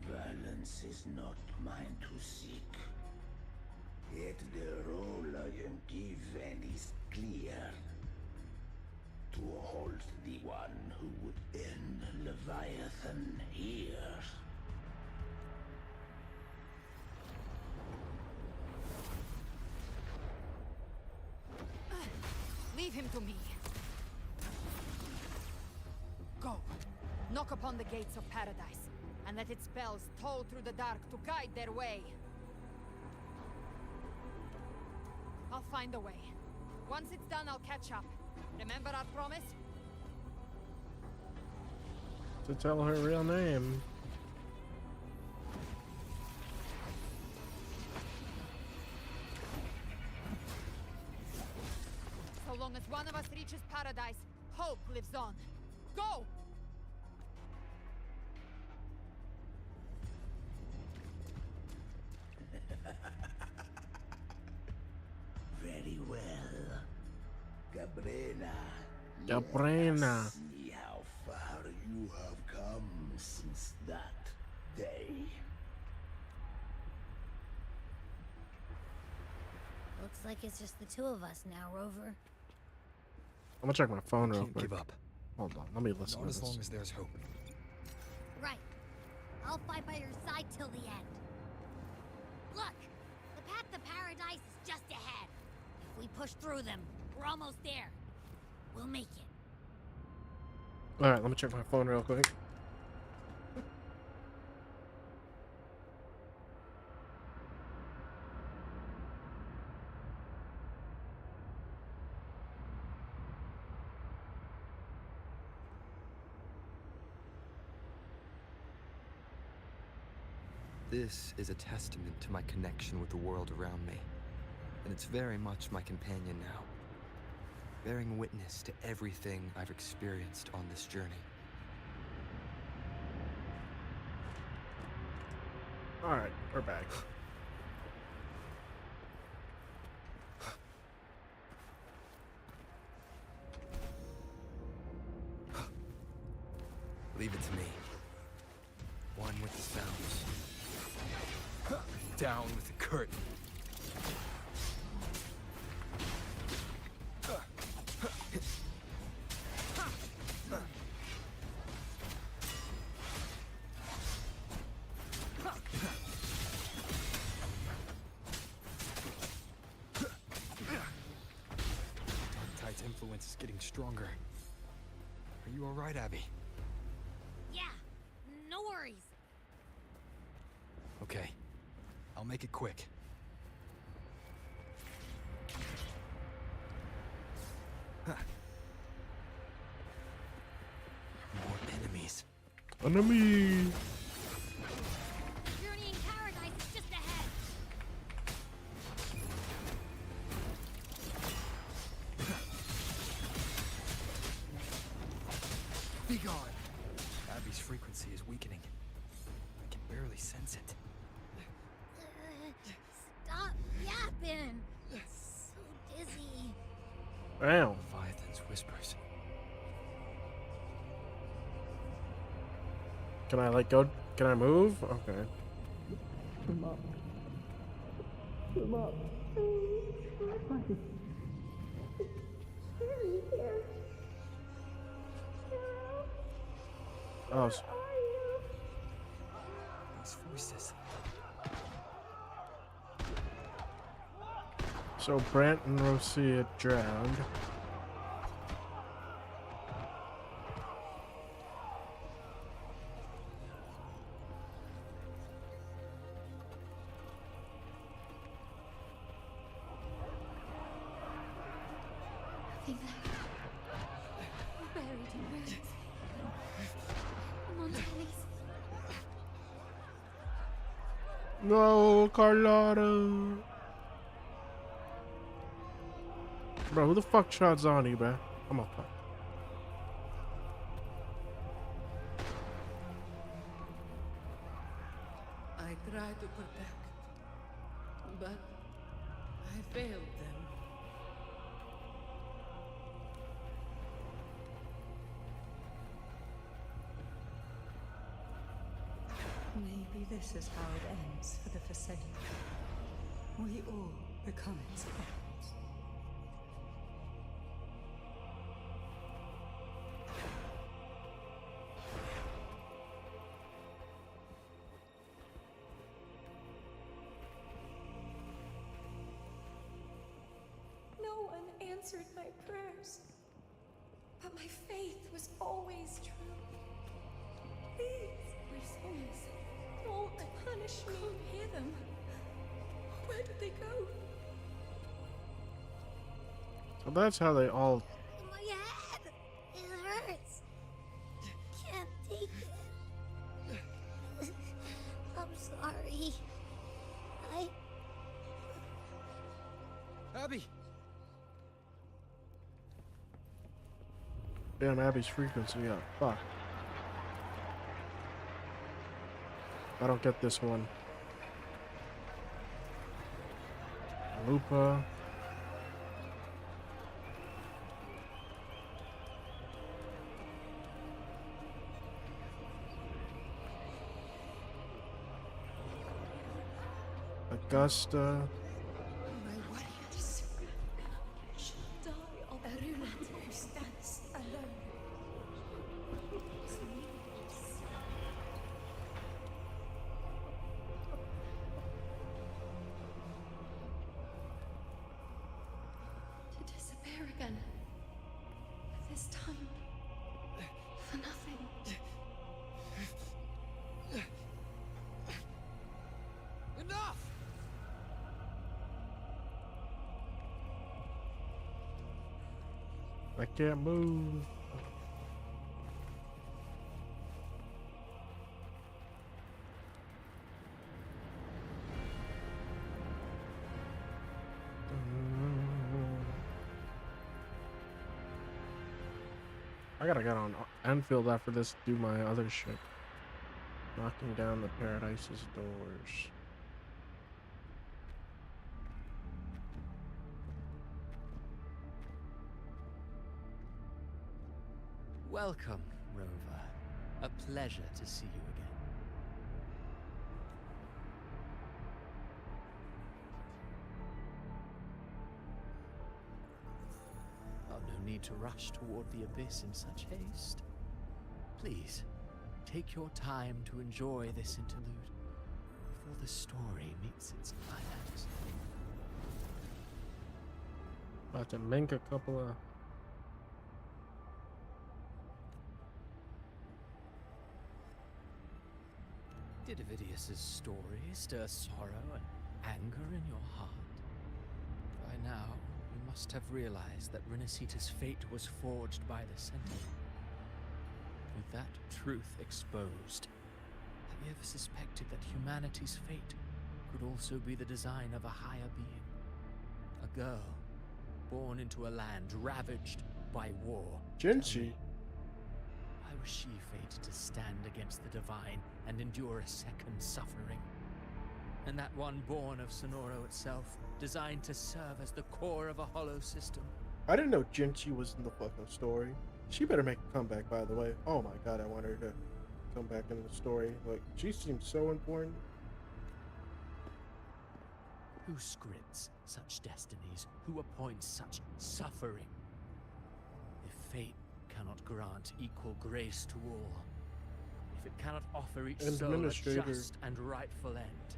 Violence is not mine to seek. Yet the role I am given is clear. To hold the one who would end Leviathan here. him to me. Go. Knock upon the gates of paradise, and let its bells toll through the dark to guide their way. I'll find a way. Once it's done, I'll catch up. Remember our promise? To tell her real name. So long as one of us reaches paradise, hope lives on. Go! Very well. Cabrera. Cabrera. Let us see how far you have come since that day. Looks like it's just the two of us now, Rover. I'm gonna check my phone real Can't quick. give up. Hold on, let me listen Not to as this. long as there's hope. Right. I'll fight by your side till the end. Look! The path to paradise is just ahead. If we push through them, we're almost there. We'll make it. Alright, let me check my phone real quick. This is a testament to my connection with the world around me, and it's very much my companion now, bearing witness to everything I've experienced on this journey. Alright, we're back. Leave it to me. One with the sounds. Down with the curtain. Tide's influence is getting stronger. Are you all right, Abby? Yeah, no worries. Okay. I'll make it quick. More enemies. Enemy! Journey in paradise is just ahead. Be gone! Abby's frequency is weakening. I can barely sense it. Stop yapping. It's so dizzy. Damn. Leviathan's whispers. Can I like go? Can I move? Okay. Come up. Come up. Scary here. Oh, These voices. so Brant and Rosia drowned. I think that we're buried in ruins. Come on, Dennis. No, Carlotta. Bro, who the fuck shot Zani, bro? I'm up. I tried to protect, but I failed them. Maybe this is how it ends for the Forsaken. We all become its friends. No one answered my prayers. But my faith was always true. Please, my souls, don't punish me. I can't hear them. Where did they go? So that's how they all. My head! It hurts! Can't take it. I'm sorry. Abby! Damn, Abby's frequency up. Fuck. I don't get this one. Lupa. Augusta. My warriors should die of Aruna who stands alone. To disappear again. This time, for nothing. Enough! I can't move. I gotta get on Enfield after this to do my other shit. Knocking down the Paradise's doors. Welcome, Rover. A pleasure to see you again. Oh, no need to rush toward the abyss in such haste. Please, take your time to enjoy this interlude before the story meets its climax. About to make a couple of. Did Avidius's story stir sorrow and anger in your heart? By now, you must have realized that Renacita's fate was forged by the Sentinel. With that truth exposed, have you ever suspected that humanity's fate could also be the design of a higher being? A girl, born into a land ravaged by war. Jinchi? Why was she fated to stand against the divine and endure a second suffering? And that one born of Sonoro itself, designed to serve as the core of a hollow system. I didn't know Jinchi was in the fucking story. She better make a comeback, by the way. Oh my god, I want her to come back in the story. Like, she seems so important. Who scripts such destinies? Who appoints such suffering? If fate cannot grant equal grace to all, if it cannot offer each soul a just and rightful end,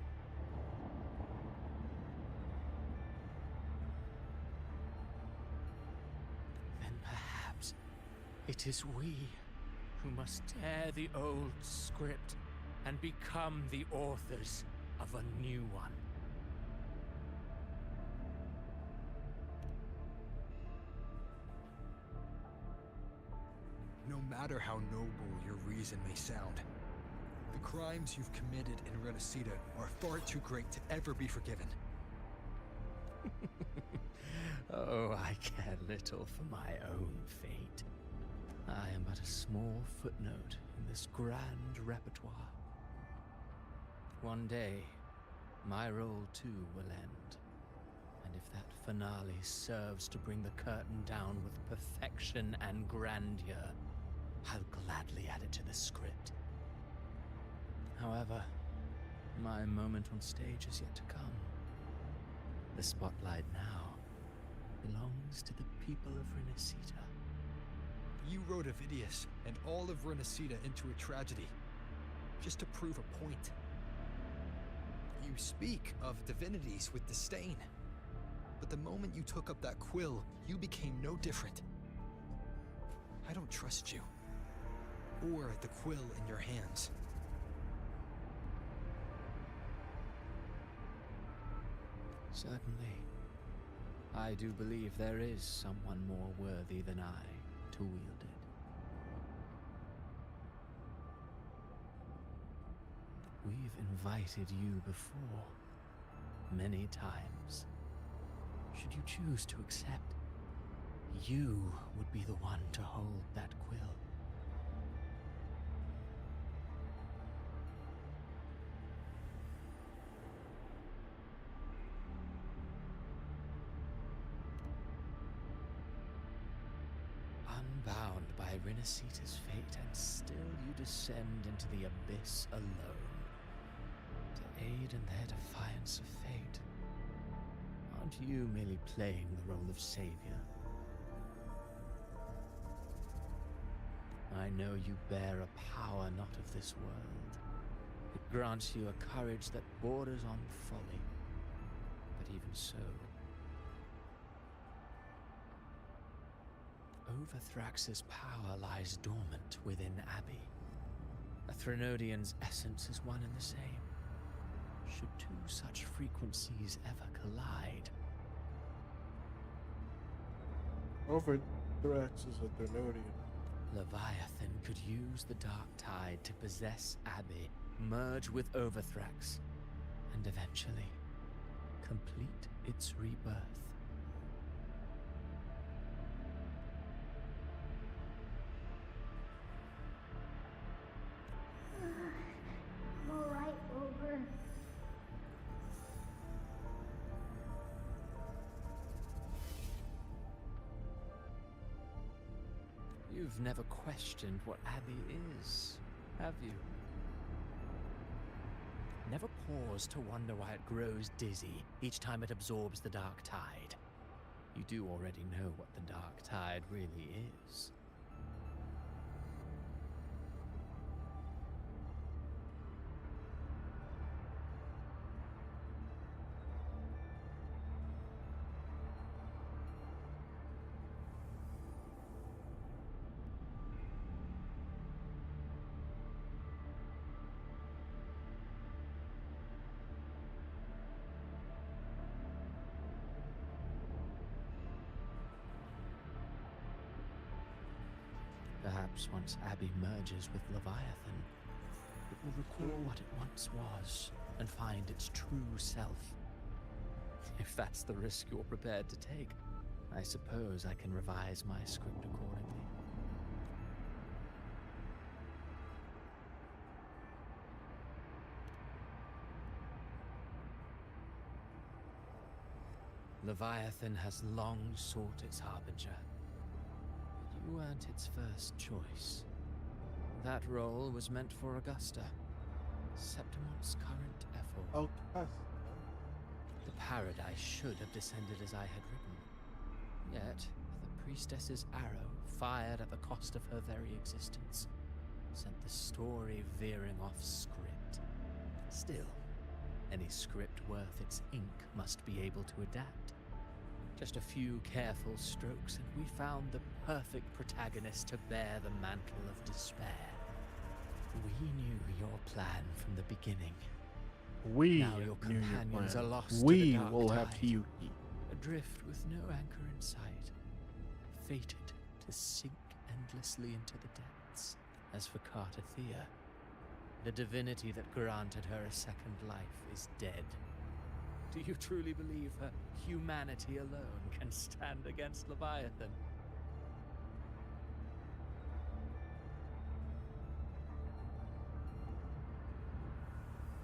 then perhaps it is we who must tear the old script and become the authors of a new one. No matter how noble your reason may sound, the crimes you've committed in Renacita are far too great to ever be forgiven. Oh, I care little for my own fate. I am but a small footnote in this grand repertoire. One day, my role too will end. And if that finale serves to bring the curtain down with perfection and grandeur, I'll gladly add it to the script. However, my moment on stage is yet to come. The spotlight now belongs to the people of Renacita. You wrote Avidius and all of Renacita into a tragedy, just to prove a point. You speak of divinities with disdain. But the moment you took up that quill, you became no different. I don't trust you. Or the quill in your hands. Certainly. I do believe there is someone more worthy than I to wield it. We've invited you before, many times. Should you choose to accept, you would be the one to hold that quill. Unbound by Renacita's fate, and still you descend into the abyss alone, to aid in their defiance of fate. Aren't you merely playing the role of savior? I know you bear a power not of this world. It grants you a courage that borders on folly. But even so, Overthrax's power lies dormant within Abbey. A Threnodian's essence is one and the same. Should two such frequencies ever collide? Overthrax is a Threnodian. Leviathan could use the Dark Tide to possess Abbey, merge with Overthrax, and eventually complete its rebirth. I'm alright, Over. You've never questioned what Abbey is, have you? Never pause to wonder why it grows dizzy each time it absorbs the Dark Tide. You do already know what the Dark Tide really is. Perhaps once Abbey merges with Leviathan, it will recall what it once was and find its true self. If that's the risk you're prepared to take, I suppose I can revise my script accordingly. Leviathan has long sought its harbinger. You weren't its first choice. That role was meant for Augusta, Septimon's current effort. Oh, yes. The paradise should have descended as I had written. Yet, the priestess's arrow, fired at the cost of her very existence, sent the story veering off script. Still, any script worth its ink must be able to adapt. Just a few careful strokes, and we found the perfect protagonist to bear the mantle of despair. We knew your plan from the beginning. We now your knew companions your are plan. lost We to the Dark will have Tide, Hiyuki. adrift with no anchor in sight, fated to sink endlessly into the depths. As for Cartathea, the divinity that granted her a second life is dead. Do you truly believe her humanity alone can stand against Leviathan?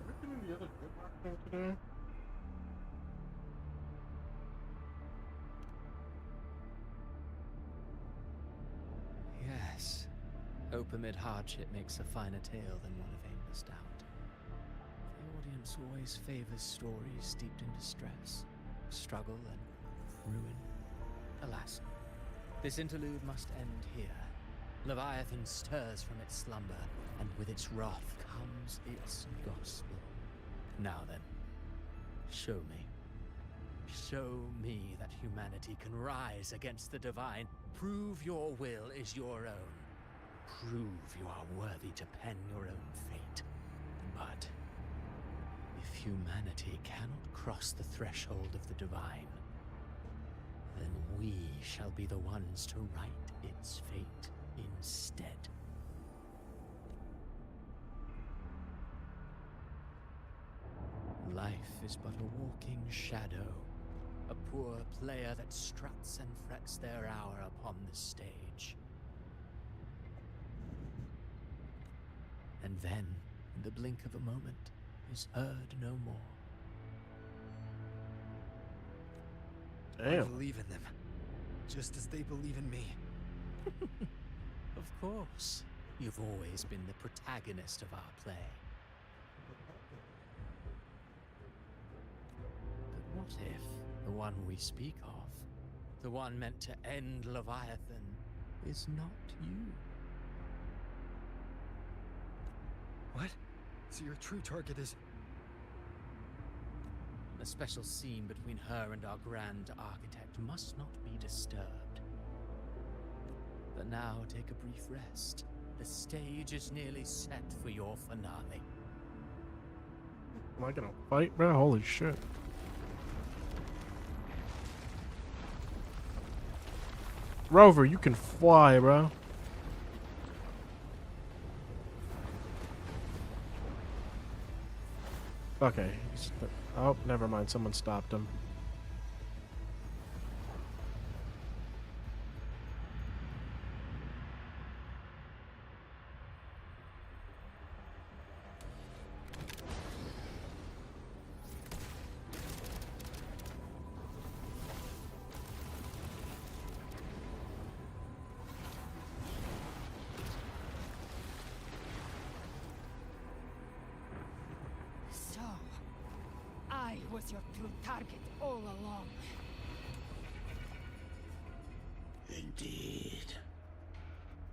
Are we doing the other Gridlock thing today? Yes. Hope amid hardship makes a finer tale than one of aimless doubt. The audience always favors stories steeped in distress, struggle, and ruin. Alas, this interlude must end here. Leviathan stirs from its slumber, and with its wrath comes its gospel. Now then, show me. show me that humanity can rise against the divine. Prove your will is your own. Prove you are worthy to pen your own fate. But if humanity cannot cross the threshold of the divine, then we shall be the ones to write its fate instead. Life is but a walking shadow, a poor player that struts and frets their hour upon the stage. And then, in the blink of a moment, is heard no more. I believe in them, just as they believe in me. Of course, you've always been the protagonist of our play. But what if the one we speak of, the one meant to end Leviathan, is not you? What? So your true target is... A special scene between her and our Grand Architect must not be disturbed. But now take a brief rest. The stage is nearly set for your finale. Am I gonna fight, bro? Holy shit. Rover, you can fly, bro. Okay. Oh, never mind. Someone stopped him. So, I was your true target all along. Indeed.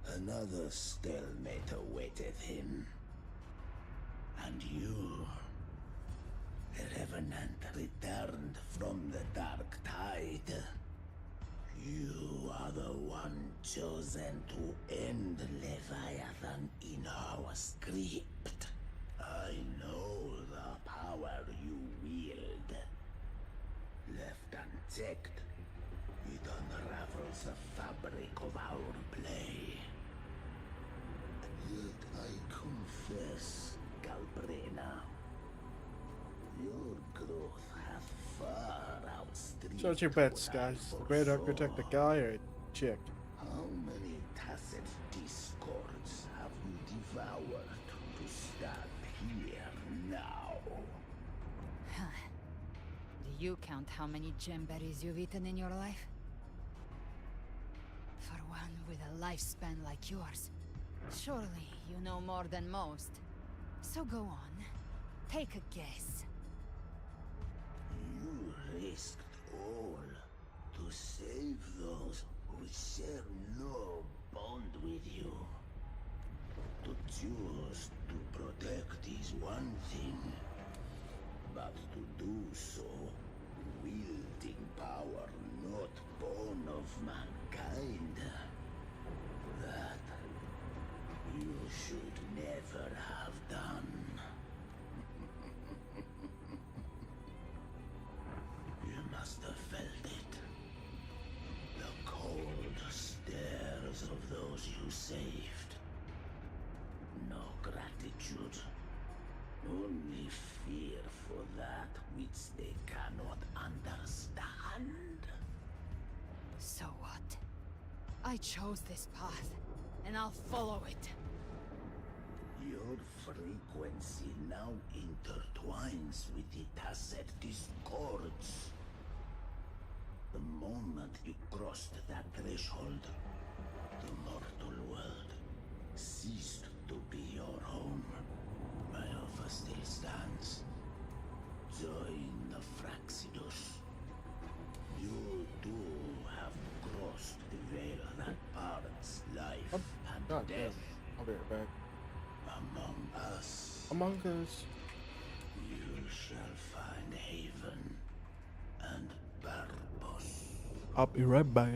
Another stalemate awaited him. And you, a revenant returned from the dark tide. You are the one chosen to end Leviathan in our script. I know the power you wield. Left unchecked, it unravels the fabric of our play. Yet I confess, Galbrena, your growth hath far outstripped. So what's your bets, guys? The Great Architect, a guy or a chick? How many tacit discords have you devoured to stand here now? Do you count how many gemberries you've eaten in your life? For one with a lifespan like yours, surely you know more than most. So go on, take a guess. You risked all to save those who share no bond with you. To choose to protect is one thing, but to do so wielding power not born of mankind, that you should never have done. You must have felt it. The cold stares of those you saved. No gratitude. Only fear for that which they cannot understand. So what? I chose this path, and I'll follow it. Your frequency now intertwines with the tacit discords. The moment you crossed that threshold, the mortal world ceased to be your home. My offer still stands. Join the Fraxidus. You too have crossed the veil that parts life and death. I'll be right back. Among us. Among Us. You shall find haven and purpose. I'll be right back.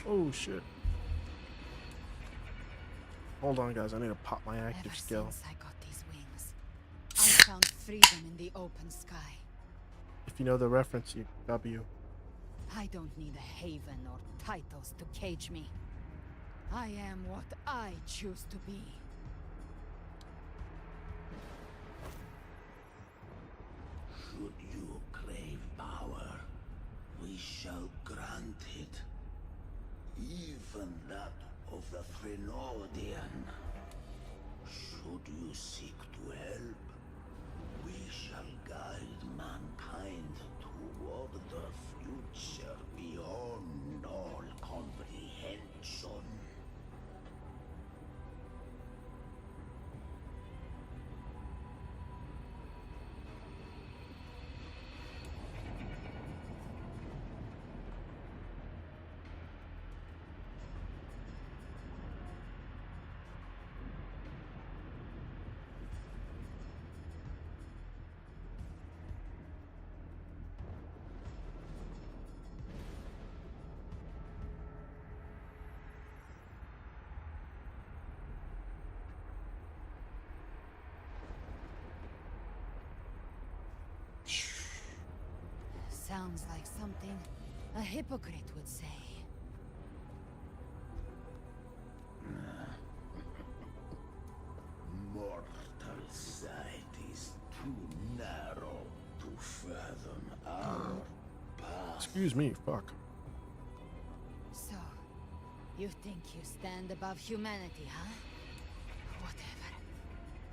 Oh shit. Hold on guys, I need to pop my active skill. Ever since I got these wings, I found freedom in the open sky. If you know the reference, you W. I don't need a haven or titles to cage me. I am what I choose to be. Should you crave power, we shall grant it. Even that of the Threnodian. Should you seek to help, we shall guide mankind toward the future beyond all comprehension. Sounds like something a hypocrite would say. Mortal sight is too narrow to fathom our path. Excuse me, fuck. So, you think you stand above humanity, huh? Whatever.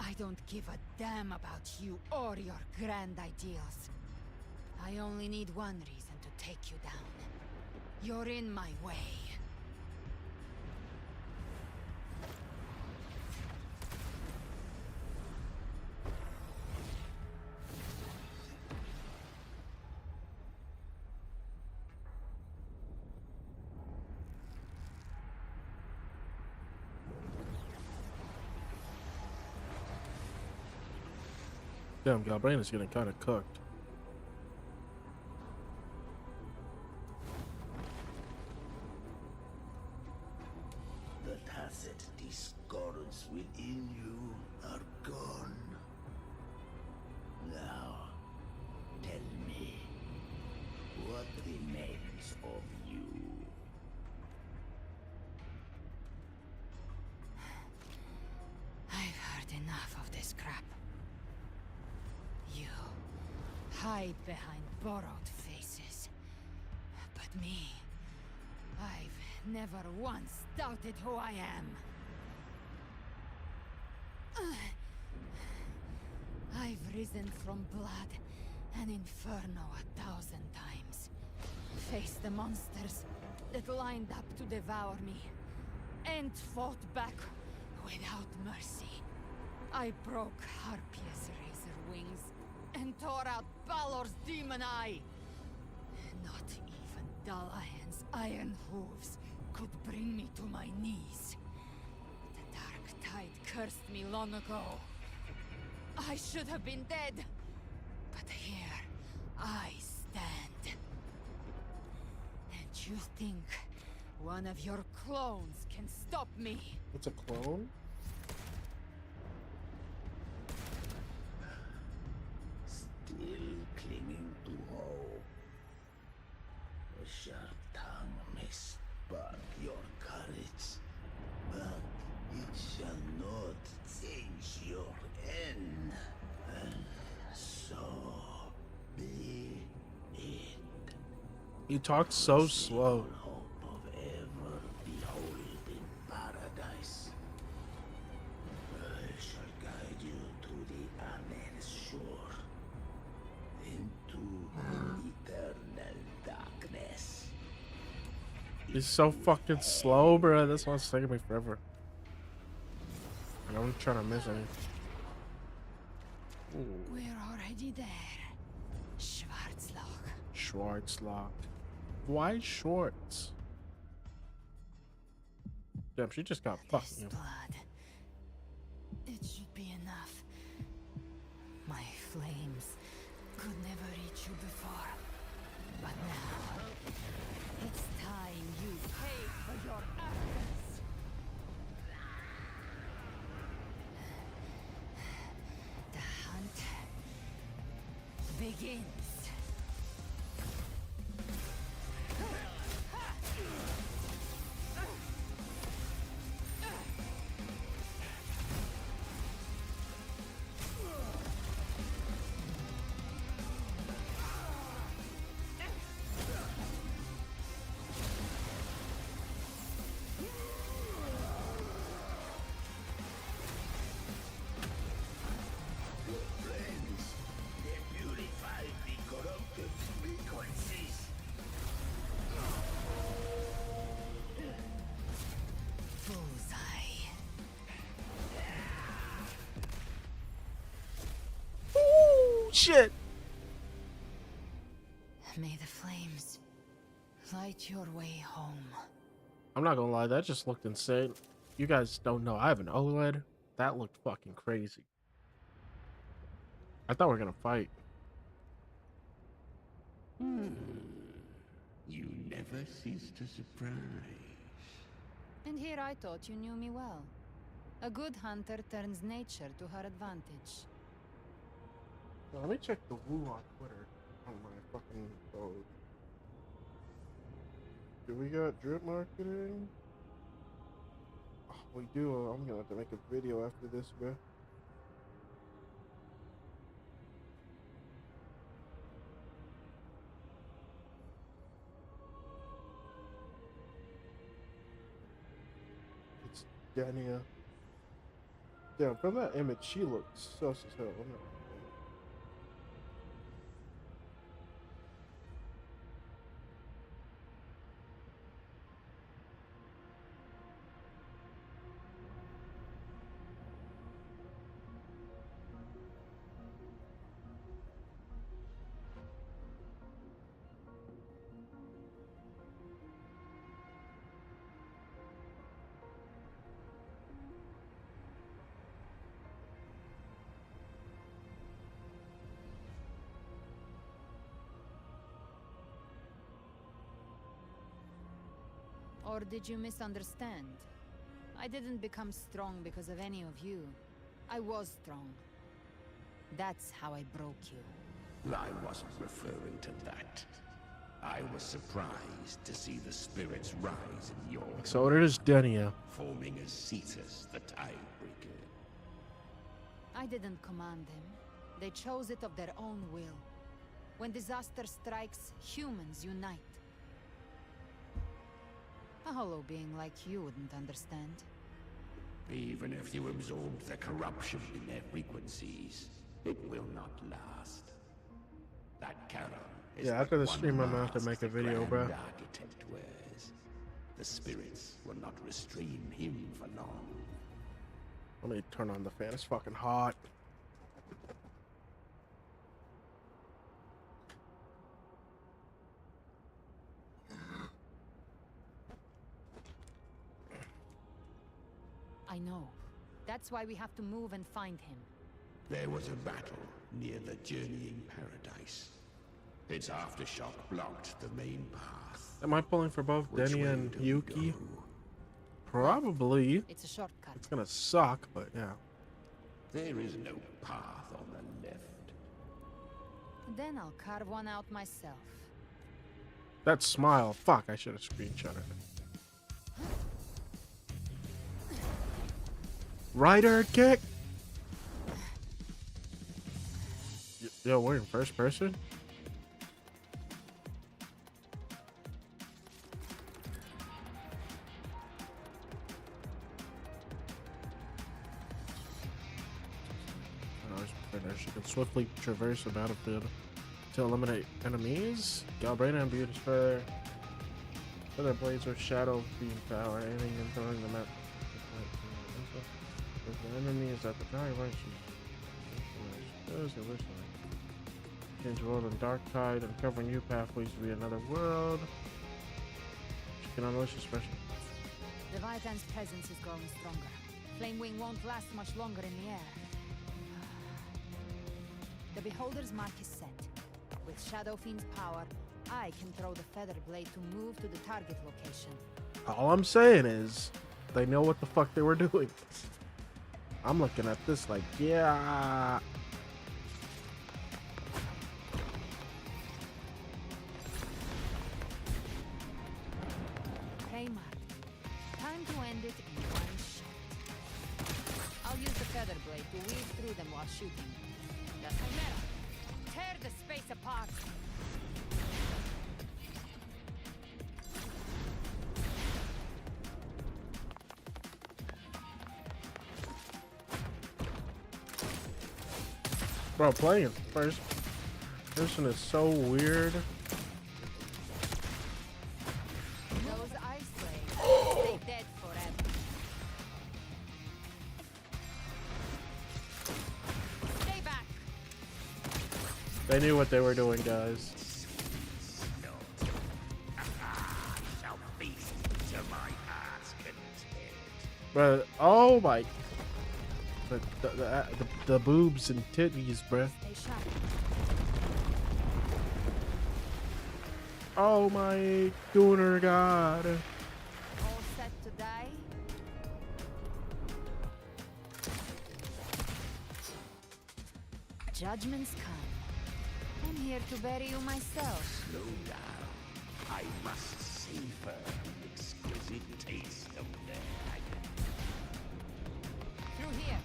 I don't give a damn about you or your grand ideals. I only need one reason to take you down. You're in my way. Damn, Galbraith is getting kind of cooked. The tacit discords within you are gone. Now, tell me, what remains of you? I've heard enough of this crap. You hide behind borrowed faces. But me, I've never once doubted who I am. I've risen from blood and inferno 1,000 times. Faced the monsters that lined up to devour me, and fought back without mercy. I broke Harpia's razor wings and tore out Balor's demon eye. Not even Dalahan's iron hooves could bring me to my knees. The dark tide cursed me long ago. I should have been dead, but here I stand. And you think one of your clones can stop me? What's a clone? Still clinging to hope. A sharp tongue may spark your courage, but it shall not change your end. And so be it. He talked so slow. Hope of ever beholding paradise. I shall guide you to the Amen shore, into eternal darkness. He's so fucking slow, bro. That's why it's taking me forever. And I'm trying to miss anything. We're already there. Schwarzloch. Schwarzloch. Why Schwartz? Damn, she just got fucked. This blood. It should be enough. My flames could never reach you before. But now, it's time you pay for your actions. The hunt begins. Shit. May the flames light your way home. I'm not gonna lie, that just looked insane. You guys don't know, I have an OLED. That looked fucking crazy. I thought we were gonna fight. You never cease to surprise. And here I thought you knew me well. A good hunter turns nature to her advantage. Let me check the Woo on Twitter on my fucking phone. Do we got drip marketing? Oh, we do. I'm gonna have to make a video after this, bro. It's Dania. Damn, from that image, she looks sus as hell. I'm not. Or did you misunderstand? I didn't become strong because of any of you. I was strong. That's how I broke you. I wasn't referring to that. I was surprised to see the spirits rise in your So it is Denia. forming as Cetus, the Tidebreaker. I didn't command them. They chose it of their own will. When disaster strikes, humans unite. A hollow being like you wouldn't understand. Even if you absorb the corruption in their frequencies, it will not last. That Charon is Yeah, after the like stream, one I'm gonna have to mask make a the video, Grand bro. Architect wears. The spirits will not restrain him for long. Let me turn on the fan. It's fucking hot. I know. That's why we have to move and find him. There was a battle near the Journeying Paradise. Its aftershock blocked the main path. Am I pulling for both Which Denny way and do we Hiyuki? go? Probably. It's a shortcut. It's gonna suck, but yeah. There is no path on the left. Then I'll carve one out myself. That smile. Fuck, I should have screenshot it. Rider kick! Yo, we're in first person? Finisher. She can swiftly traverse the battlefield to eliminate enemies. Galbraith imbued his feather blades with shadow beam power, aiming and throwing them at the enemy is at the giant right. Change the world in dark tide, uncovering new pathways to be another world. She can unleash a special. Leviathan's presence is growing stronger. Flamewing won't last much longer in the air. The Beholder's mark is set. With Shadow Fiend's power, I can throw the feather blade to move to the target location. All I'm saying is, they know what the fuck they were doing. I'm looking at this like, yeah. Hey, Mark. Time to end it in one shot. I'll use the feather blade to weave through them while shooting. The Chimera! Tear the space apart! Bro, playing first person is so weird. Those ice blades stay dead forever. Stay back! They knew what they were doing, guys. Shall feast to my heart's content. Bro, oh my. The boobs and titties, bruh. Oh my gooner god. All set to die? Judgment's come. I'm here to bury you myself. Slow down. I must savor the exquisite taste of the dragon. Through here.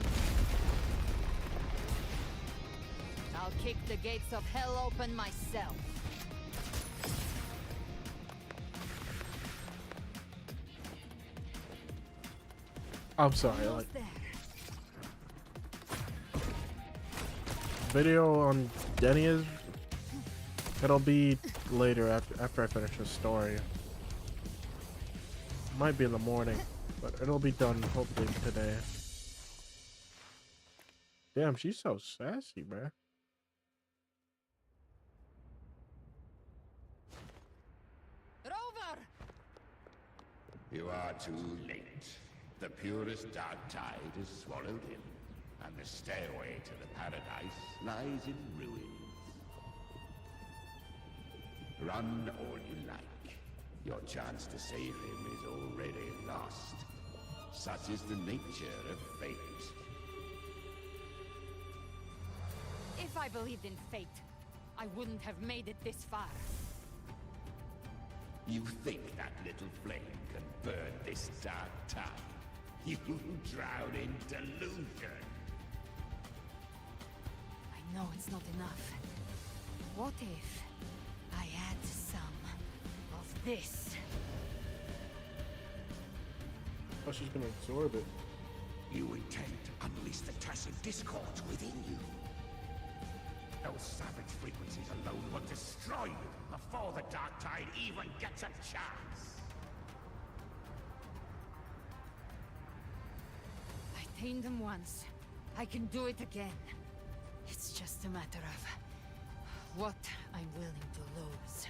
I'll kick the gates of hell open myself. I'm sorry, like video on Denny is it'll be later after I finish the story. Might be in the morning, but it'll be done hopefully today. Damn, she's so sassy, bruh. Rover! You are too late. The purest dark tide has swallowed him, and the stairway to the paradise lies in ruins. Run all you like. Your chance to save him is already lost. Such is the nature of fate. If I believed in fate, I wouldn't have made it this far. You think that little flame can burn this dark tide? You drown in delusion. I know it's not enough. What if I add some of this? Oh, she's gonna absorb it. You intend to unleash the tacit discords within you. Those savage frequencies alone will destroy you before the dark tide even gets a chance. I tamed them once. I can do it again. It's just a matter of what I'm willing to lose.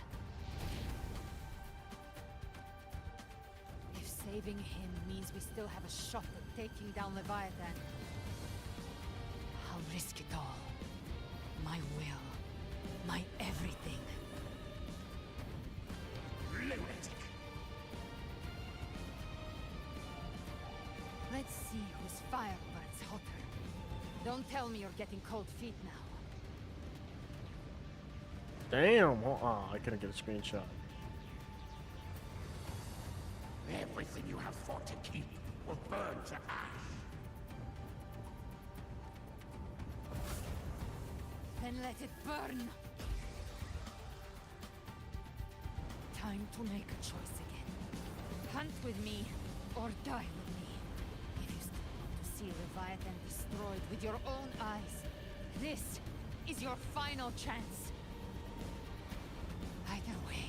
If saving him means we still have a shot at taking down Leviathan, I'll risk it all. My will. My everything. Lunatic! Let's see whose fire burns hotter. Don't tell me you're getting cold feet now. Damn. Oh, I couldn't get a screenshot. Everything you have fought to keep will burn to ash. Then let it burn! Time to make a choice again. Hunt with me, or die with me. If you still want to see Leviathan destroyed with your own eyes, This is your final chance. Either way,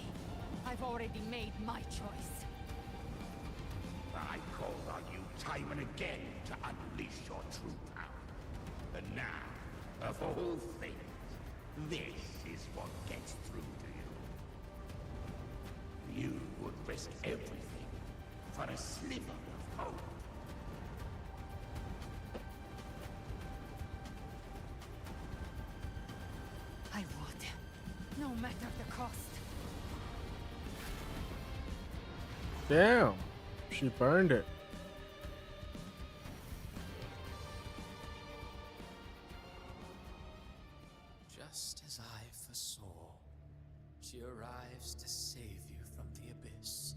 I've already made my choice. I called on you time and again to unleash your true power. And now, of all things, this is what gets through to you. You would risk everything for a sliver of hope. I would, no matter the cost. Damn, she burned it. Just as I foresaw, she arrives to save you from the abyss.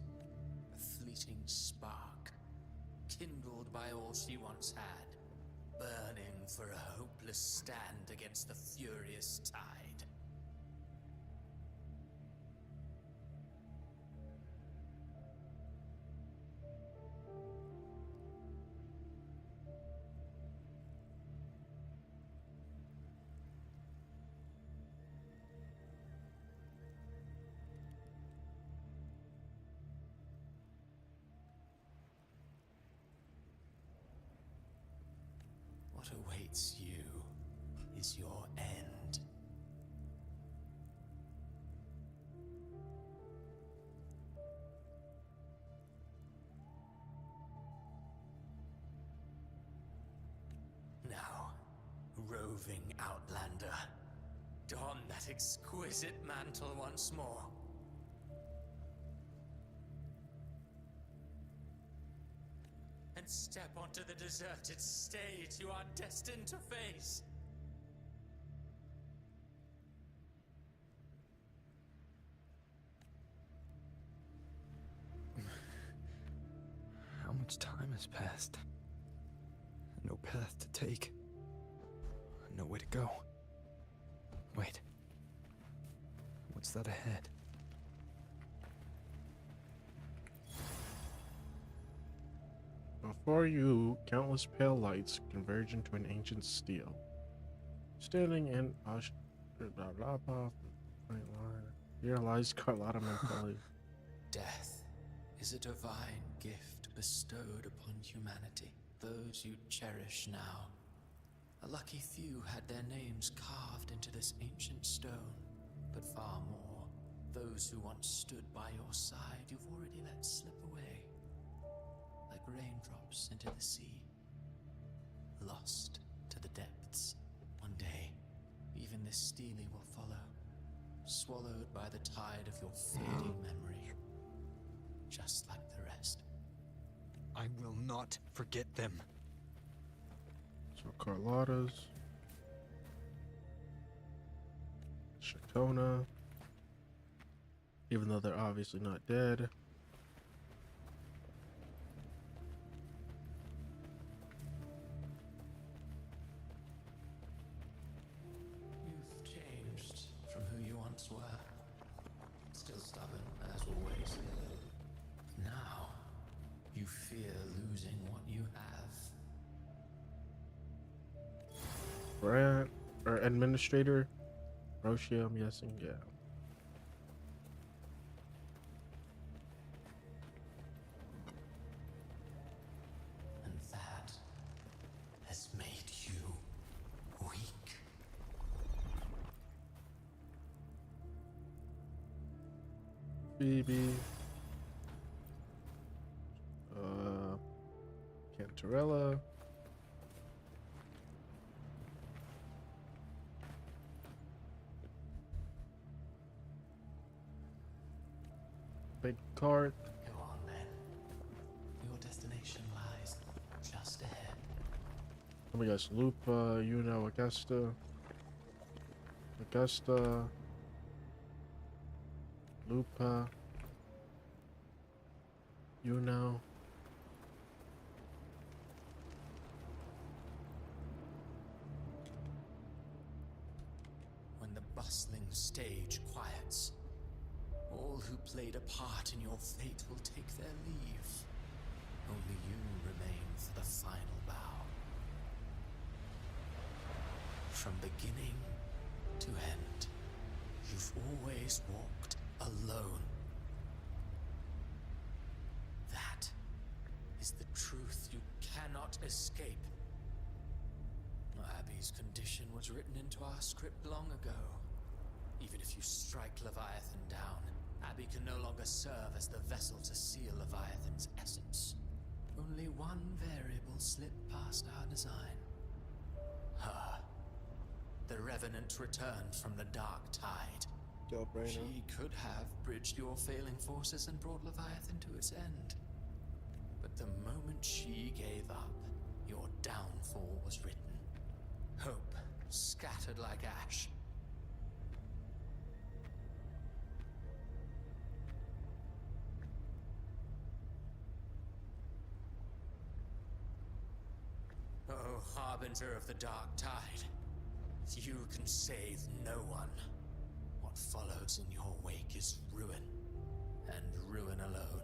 A fleeting spark, kindled by all she once had, burning for a hopeless stand against the furious tide. What awaits you is your end. Now, roving outlander, don that exquisite mantle once more. And step onto the deserted stage you are destined to face. How much time has passed? No path to take. No way to go. Wait. What's that ahead? Before you, countless pale lights converge into an ancient steel. Standing in here lies Carlotta Mentelli. Death is a divine gift bestowed upon humanity. Those you cherish now. A lucky few had their names carved into this ancient stone, but far more, those who once stood by your side you've already let slip away. Like raindrops into the sea, lost to the depths. One day, even this stele will follow, swallowed by the tide of your fading memory, just like the rest. I will not forget them. So Carlotta's, Shakona, even though they're obviously not dead. You've changed from who you once were. Still stubborn, as always. Now, you fear losing what you have. Brand or administrator, Roshia, I'm guessing, yeah. And that has made you weak. Phoebe, Cantarella, Big Cart. Go on then. Your destination lies just ahead. Let me guess, Lupa, Yuno, Augusta, Lupa, Yuno. When the bustling stage quiets, all who played a part in your fate will take their leave. Only you remain for the final bow. from beginning to end, you've always walked alone. That is the truth you cannot escape. Abby's condition was written into our script long ago. Even if you strike Leviathan down, Abby can no longer serve as the vessel to seal Leviathan's essence. Only one variable slipped past our design. Her. The Revenant returned from the Dark Tide. She could have bridged your failing forces and brought Leviathan to its end. But the moment she gave up, your downfall was written. Hope scattered like ash. Oh, Harbinger of the Dark Tide. You can save no one. What follows in your wake is ruin, and ruin alone.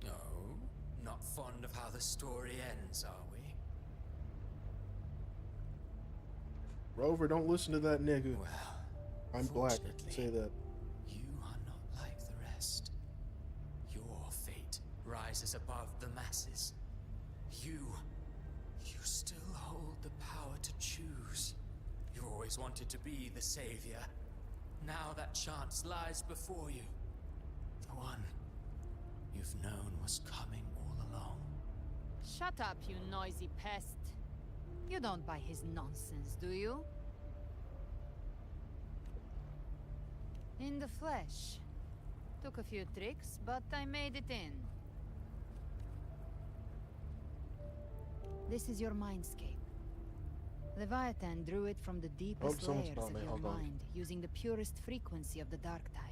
Oh, not fond of how the story ends, are we? Rover, don't listen to that nigga. Well, I'm black. Say that. You are not like the rest. Your fate rises above the masses. You still hold the power to choose. You always wanted to be the savior. Now that chance lies before you. The one you've known was coming all along. Shut up, you noisy pest. You don't buy his nonsense, do you? In the flesh. Took a few tricks, but I made it in. This is your mindscape. Leviathan drew it from the deepest layers of your mind, using the purest frequency of the Dark Tide.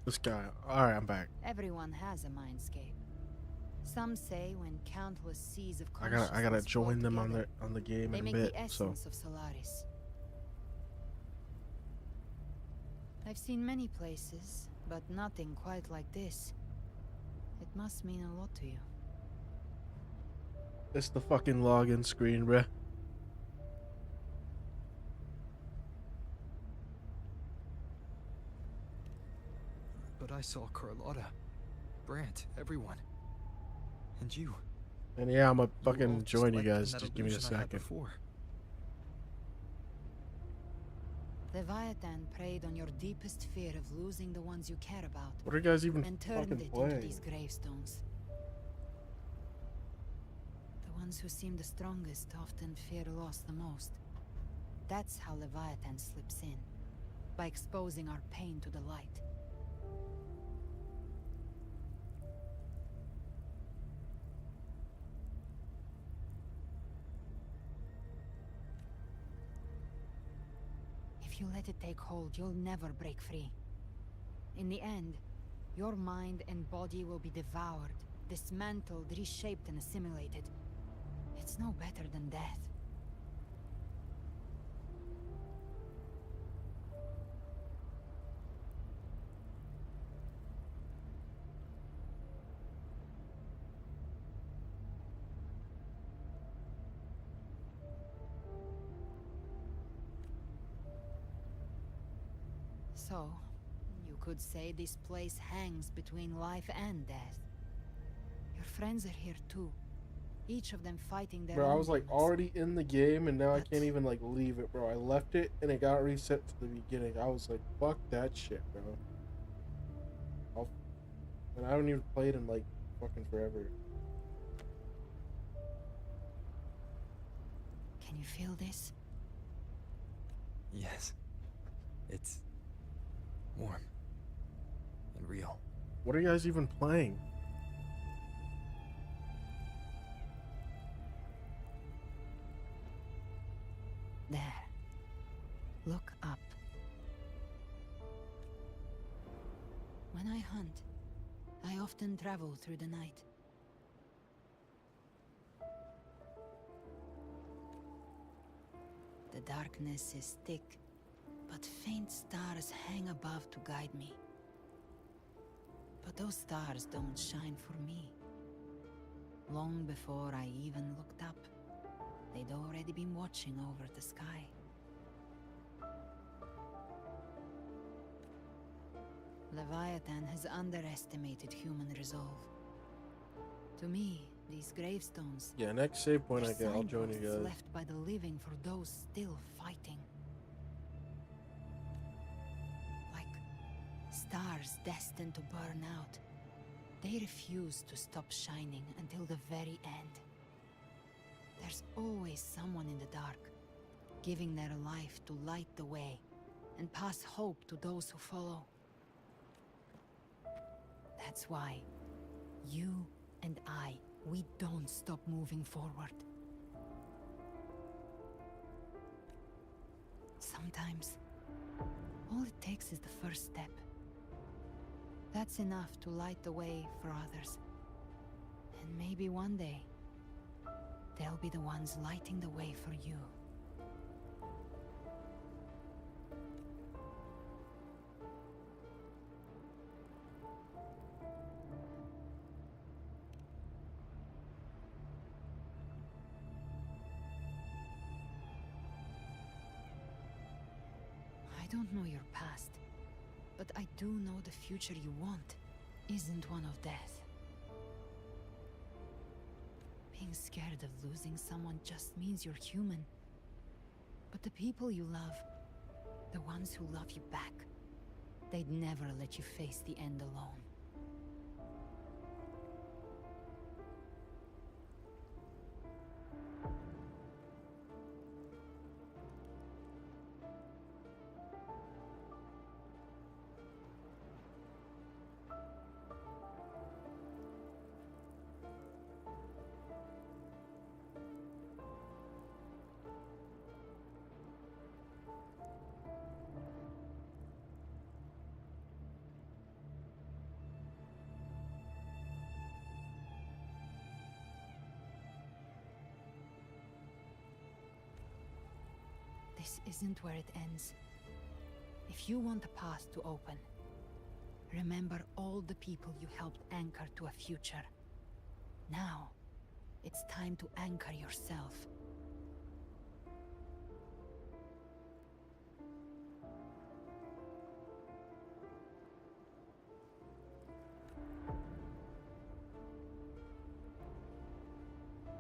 This guy. All right, I'm back. Everyone has a mindscape. Some say when countless seas of I gotta consciousness join flow them together, on the game they in a make bit. the So essence of Solaris. I've seen many places, but nothing quite like this. It must mean a lot to you. it's the fucking login screen, bruh. But I saw Carlotta, Brant, everyone. And you. And yeah, I'm gonna You were all fucking just join you like guys. in that Just give me a illusion I had second. before. Leviathan preyed on your deepest fear of losing the ones you care about. What are you guys even and turned fucking it into playing? these gravestones. The ones who seem the strongest often fear loss the most. That's how Leviathan slips in, by exposing our pain to the light. If you let it take hold, you'll never break free. In the end, your mind and body will be devoured, dismantled, reshaped, and assimilated. It's no better than death. So, you could say this place hangs between life and death. Your friends are here too. Each of them fighting their Bro, I own was like demons. already in the game and now I can't even like leave it, bro. I left it and it got reset to the beginning. I was like, fuck that shit, bro. And I haven't even played in like fucking forever. Can you feel this? Yes. It's warm and real. What are you guys even playing? There. Look up. When I hunt, I often travel through the night. The darkness is thick, but faint stars hang above to guide me. But those stars don't shine for me. Long before I even looked up, they'd already been watching over the sky. Leviathan has underestimated human resolve. To me, these gravestones... Yeah, next save point I they're get, I'll join you signposts guys. left by the living for those still fighting. Like stars destined to burn out. They refuse to stop shining until the very end. There's always someone in the dark, giving their life to light the way and pass hope to those who follow. That's why you and I, we don't stop moving forward. Sometimes, all it takes is the first step. That's enough to light the way for others. And maybe one day, they'll be the ones lighting the way for you. I don't know your past, but I do know the future you want isn't one of death. Being scared of losing someone just means you're human. But the people you love, the ones who love you back, they'd never let you face the end alone. This isn't where it ends. If you want the path to open, remember all the people you helped anchor to a future. Now, it's time to anchor yourself.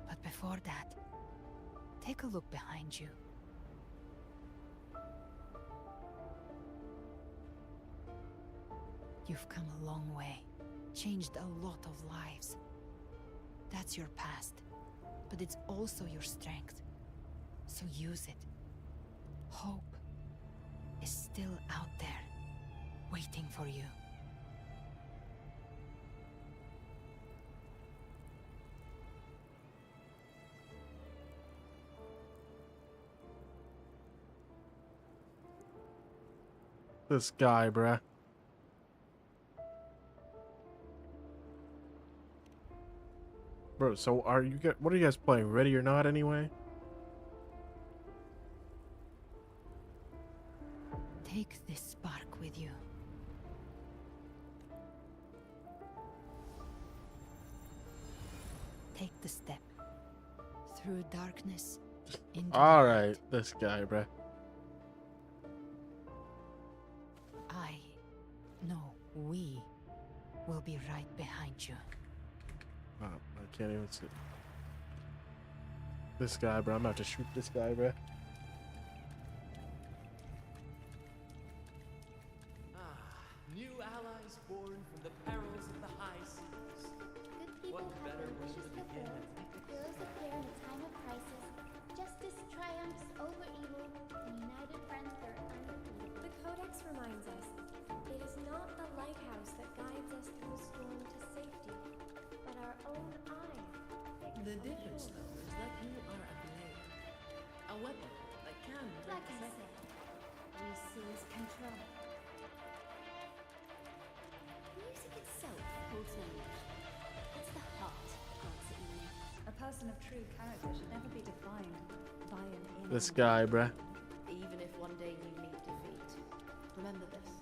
But before that, take a look behind you. You've come a long way, changed a lot of lives. That's your past, but it's also your strength. So use it. Hope is still out there, waiting for you. This guy, bruh. Bro, so what are you guys playing? Ready or Not anyway? Take this spark with you. Take the step. Through darkness, into Alright, this guy, bruh. We will be right behind you. Oh, I can't even see. This guy, bro. I'm about to shoot this guy, bro. New allies born from the perils of the high seas. What better way to begin? Heroes appear in a time of crisis. Justice triumphs over evil, and united friends are undefeated. The Codex reminds us, it is not the lighthouse that guides us through storm to safety, but our own eye. The difference, though, is that you are a blade. A weapon that can Like I said, we seize control. Music itself holds no meaning. It's the heart that grants it meaning. A person of true character should never be defined by an inner. This guy, bruh. Even if one day you meet defeat, remember this.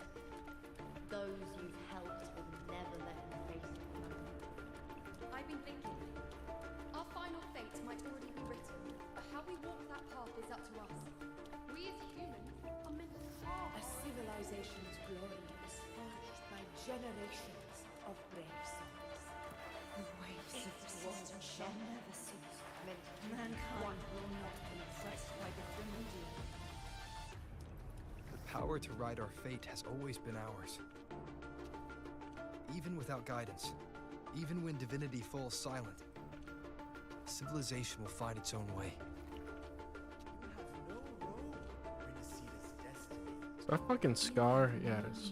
Those you've helped will never let you face it. I've been thinking. Our final fate might already be written, but how we walk that path is up to us. We as humans are meant to carve. A civilization's glory is forged by generations of brave souls. The waves of resistance shall never cease. Mankind will not be oppressed by the Trinity. The power to ride our fate has always been ours. Even without guidance, even when divinity falls silent, civilization will find its own way. Is that fucking Scar? Yeah, it is.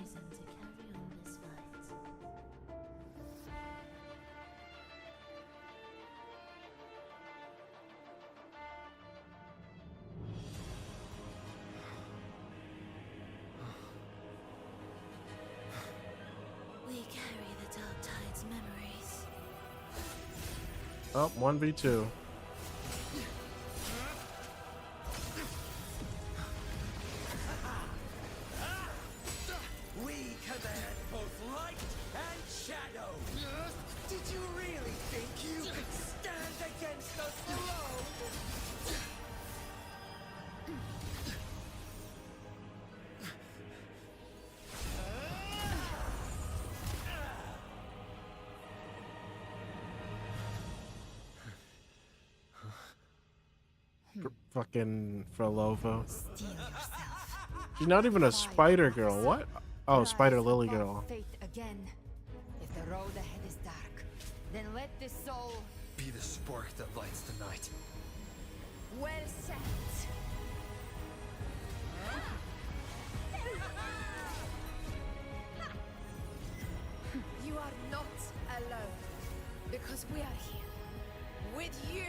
We carry the Dark Tide's memories. Oh, 1v2. We command both light and shadow. Did you really think you could stand against us alone? Fucking Frolova. She's not even a spider girl. What? Oh, Spider Lily girl. Fate again. If the road ahead is dark, then let this soul Be the spark that lights the night. well set. You are not alone, because we are here with you.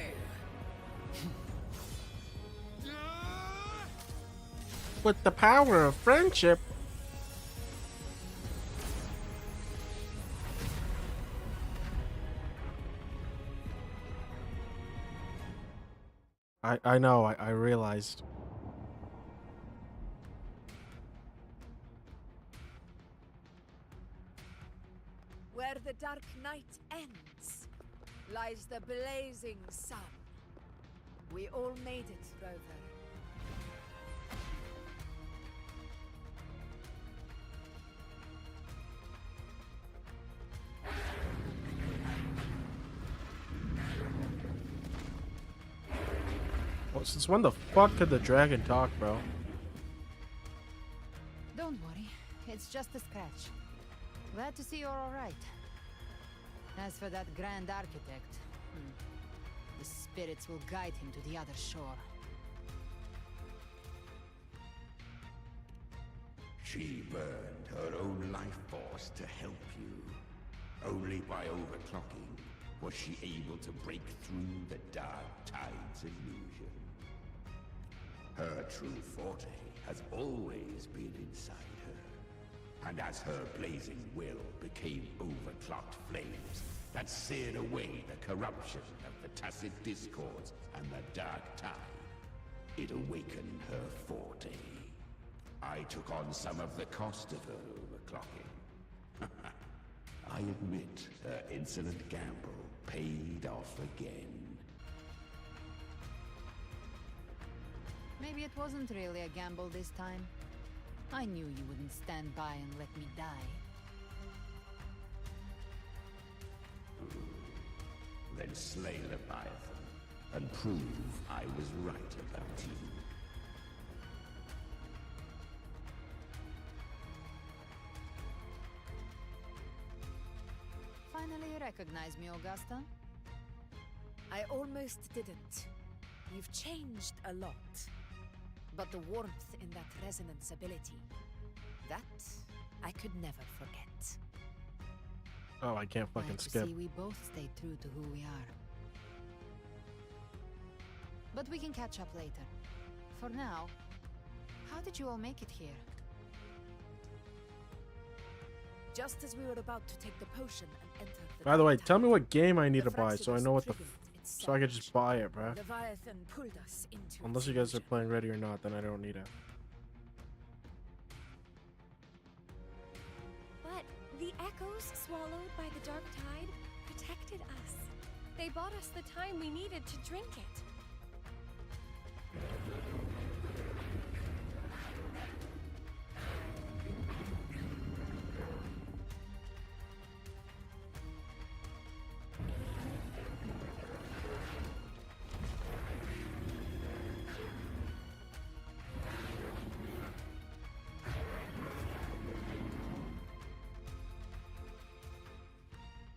With the power of friendship. I know, I realized. Where the dark night ends, lies the blazing sun. We all made it, Rover. Well, since when the fuck could the dragon talk, bro? Don't worry, it's just a scratch. Glad to see you're alright. As for that Grand Architect, the spirits will guide him to the other shore. She burned her own life force to help you. Only by overclocking was she able to break through the Dark Tide's illusion. Her true forte has always been inside her. And as her blazing will became overclocked flames that seared away the corruption of the tacit discords and the Dark Tide, it awakened her forte. I took on some of the cost of her overclocking. I admit her insolent gamble paid off again. Maybe it wasn't really a gamble this time. I knew you wouldn't stand by and let me die. Then slay Leviathan and prove I was right about you. Finally you recognize me, Augusta? I almost didn't. You've changed a lot. But the warmth in that resonance ability, that I could never forget. Oh, I can't fucking Glad to skip. see we both stayed true to who we are. But we can catch up later. For now, how did you all make it here? Just as we were about to take the potion and enter the By the way, Dark tell me Tide, what game I need the to buy so I Fraxidus know what the triggered its so I could just buy it, bruh. Leviathan pulled us into Unless you guys are playing ready or not, then I don't need it. But the echoes swallowed by the Dark Tide protected us. They bought us the time we needed to drink it.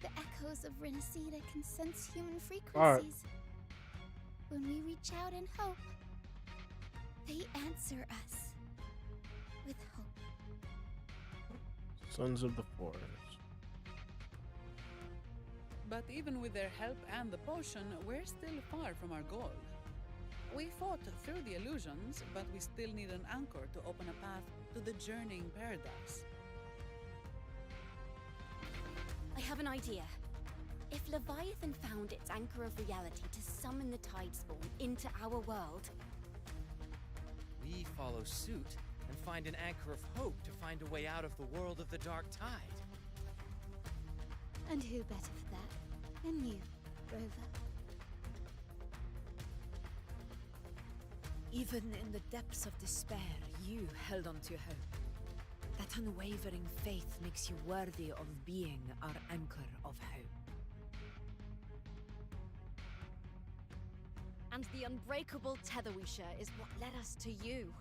The echoes of Renacida can sense human frequencies. Alright. When we reach out in hope, they answer us with hope. Sons of the Forest. But even with their help and the potion, we're still far from our goal. We fought through the illusions, but we still need an anchor to open a path to the journeying paradise. I have an idea. If Leviathan found its anchor of reality to summon the Tidespawn into our world, We follow suit and find an anchor of hope to find a way out of the world of the Dark Tide. And who better for that than you, Rover? Even in the depths of despair, you held on to hope. That unwavering faith makes you worthy of being our anchor of hope. and the unbreakable tether we share is what led us to you.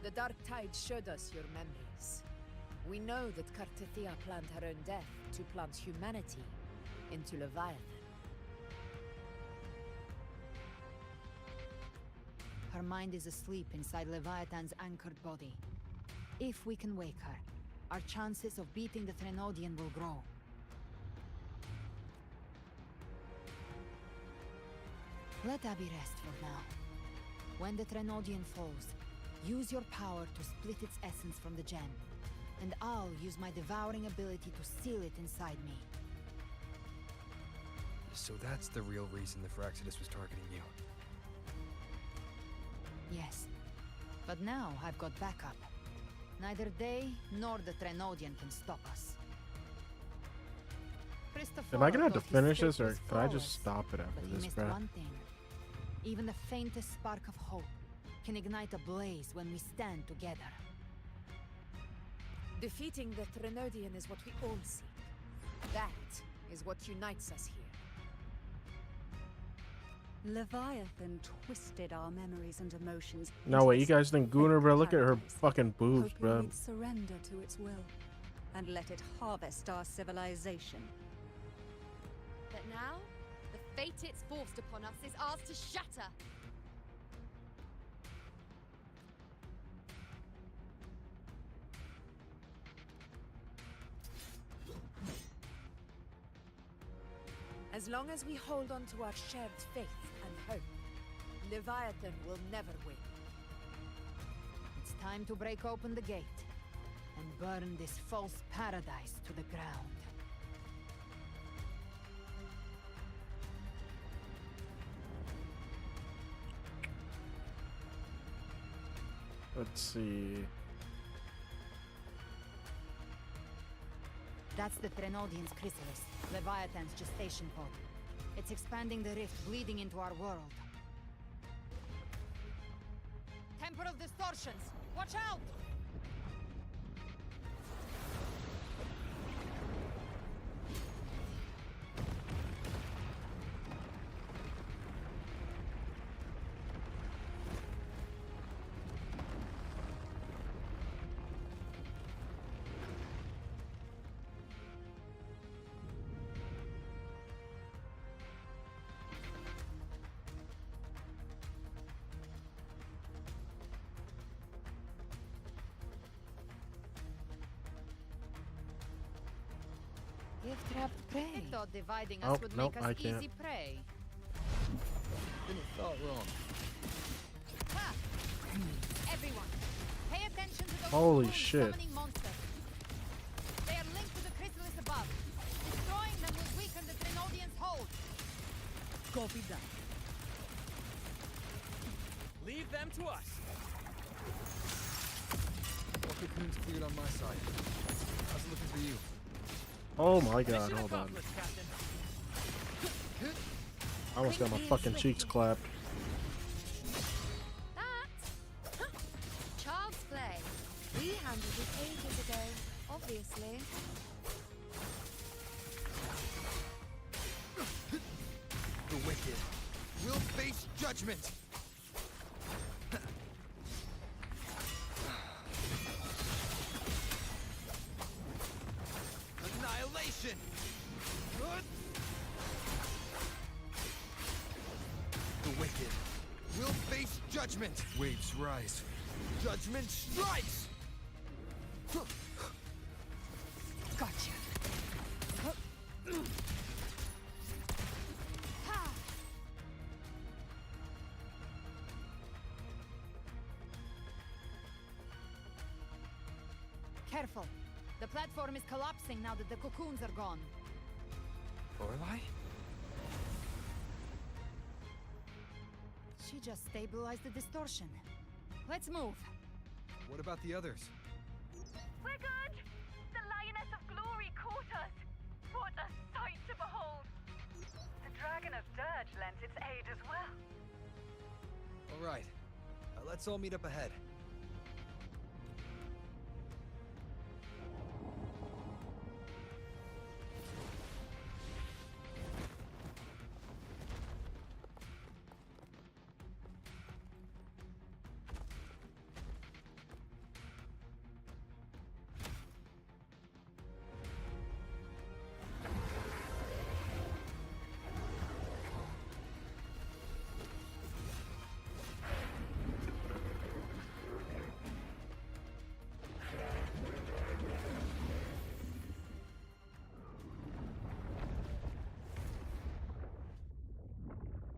The Dark Tide showed us your memories. We know that Kartithia planned her own death to plant humanity into Leviathan. Her mind is asleep inside Leviathan's anchored body. If we can wake her, our chances of beating the Threnodian will grow. Let Abby rest for now. When the Threnodian falls, use your power to split its essence from the gem, and I'll use my devouring ability to seal it inside me. So that's the real reason the Fraxidus was targeting you. Yes. But now I've got backup. Neither they nor the Trenodian can stop us. Am I gonna have to thought his finish state this, or was can I flawless, just stop it but after he this, missed bro? one thing. Even the faintest spark of hope can ignite a blaze when we stand together. Defeating the Trenodian is what we all seek. That is what unites us here. Leviathan twisted our memories and emotions. No way, you guys think Gunnar, bro? Look at her fucking boobs, hoping bro. we'd surrender to its will and let it harvest our civilization. But now, the fate it's forced upon us is ours to shatter. As long as we hold on to our shared faith and hope, Leviathan will never win. It's time to break open the gate and burn this false paradise to the ground. Let's see. That's the Trenodian's chrysalis, Leviathan's gestation pod. It's expanding the rift, bleeding into our world. Temporal distortions! Watch out! Give trapped prey. I thought dividing us would make us easy prey. Didn't thought wrong. Ha! Everyone, pay attention to those Holy shit. summoning monsters. They are linked to the chrysalis above. Destroying them will weaken the Trenodian's hold. Copy that. Leave them to us. All cocoons cleared on my side. How's it looking for you? Oh my god, hold on. I almost got my fucking cheeks clapped. That? Child's play. We handled it ages ago, obviously. The wicked will face judgment. Annihilation. The wicked will face judgment. Waves rise. Judgment strikes. Gotcha. Careful. The platform is collapsing now that the cocoons are gone. Lorelei? She just stabilized the distortion. Let's move. What about the others? We're good! The Lioness of Glory caught us! What a sight to behold! The Dragon of Dirge lent its aid as well. All right. Let's all meet up ahead.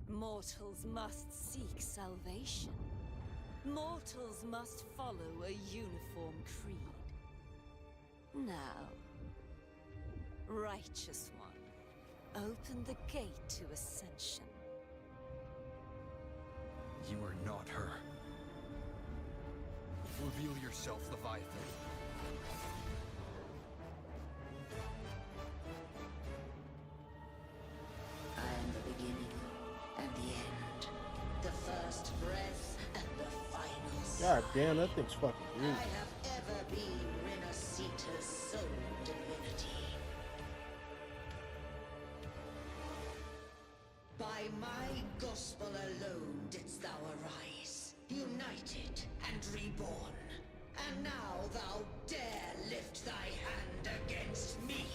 Mortals must seek salvation. Mortals must follow a uniform creed. Now, Righteous One, open the gate to ascension. You are not her. Reveal yourself, Leviathan. I am the beginning and the end. The first breath and the final sigh. God damn, that thing's fucking I huge. have ever been Renacita's sole divinity. By my gospel alone didst thou arise, united and reborn. And now thou dare lift thy hand against me.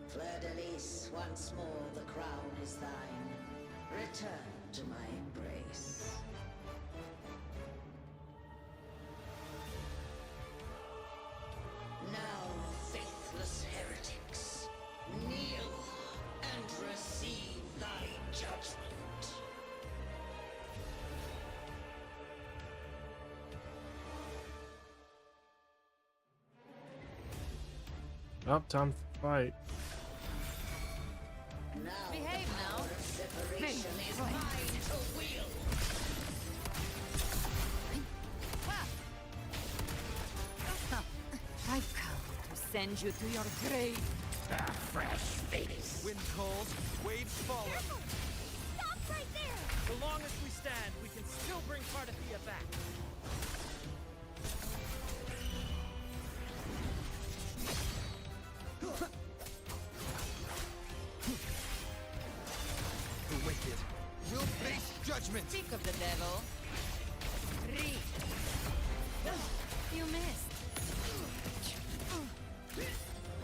Fleur-de-Lis, once more the crown is thine. Return to my embrace. Now, faithless heretics, kneel and receive thy judgment. Up, time to fight. Now Behave the power now. of separation is Right. mine to wield. I've come to send you to your grave. A fresh face. Wind calls, waves follow. Stop right there! So long as we stand, we can still bring Parthenia back. The wicked will face judgment. Speak of the devil. Read. You missed.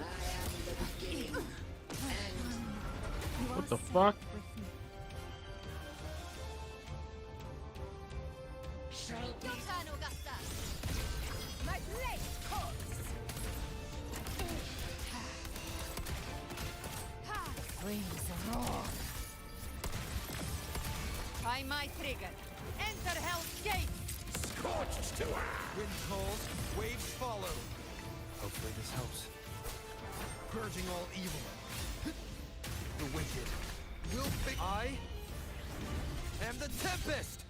I am the beginning and What the fuck? shall be. Your turn, Augusta! My blade calls! Flames roar. By my trigger. Enter Hell's Gate. Scorched to earth. Wind calls, waves follow. Hopefully this helps. Purging all evil. The wicked will be. I am the Tempest.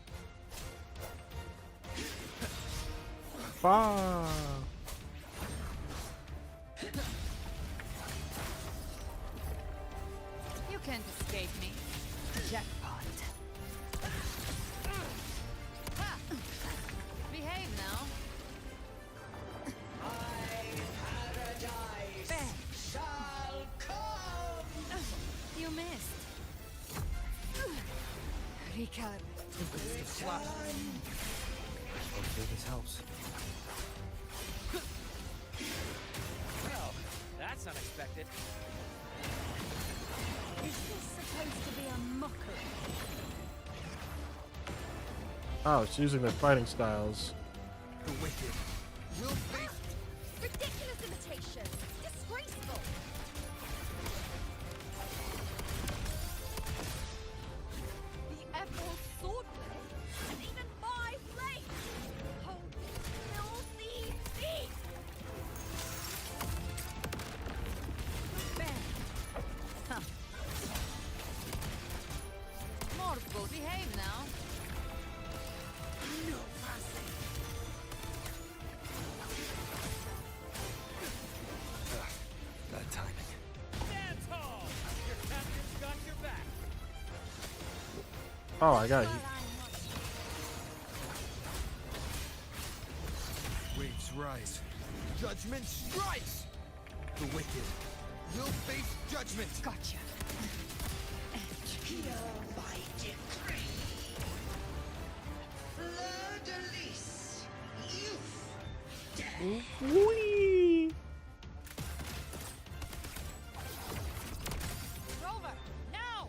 Fuck. You can't escape me. Jackpot. Ha! Behave now. Paradise shall come. You missed. Recalibrate. Slap. Hopefully this helps. Well, that's unexpected. Is this supposed to be a mockery? Oh, it's using their fighting styles. The wicked will face. Ridiculous imitation! Disgraceful! The Emerald Swordblade! And even my blade! Holy filthy thief! Huh. Morgul, behave now. No mercy. Bad timing. Stand tall! Your captain's got your back. Oh, I got you. Waves rise. Judgment strikes. The wicked will face judgment. Gotcha. Hear my decree. Fleur-de-Lis, youth, death. Whee! Rover, now!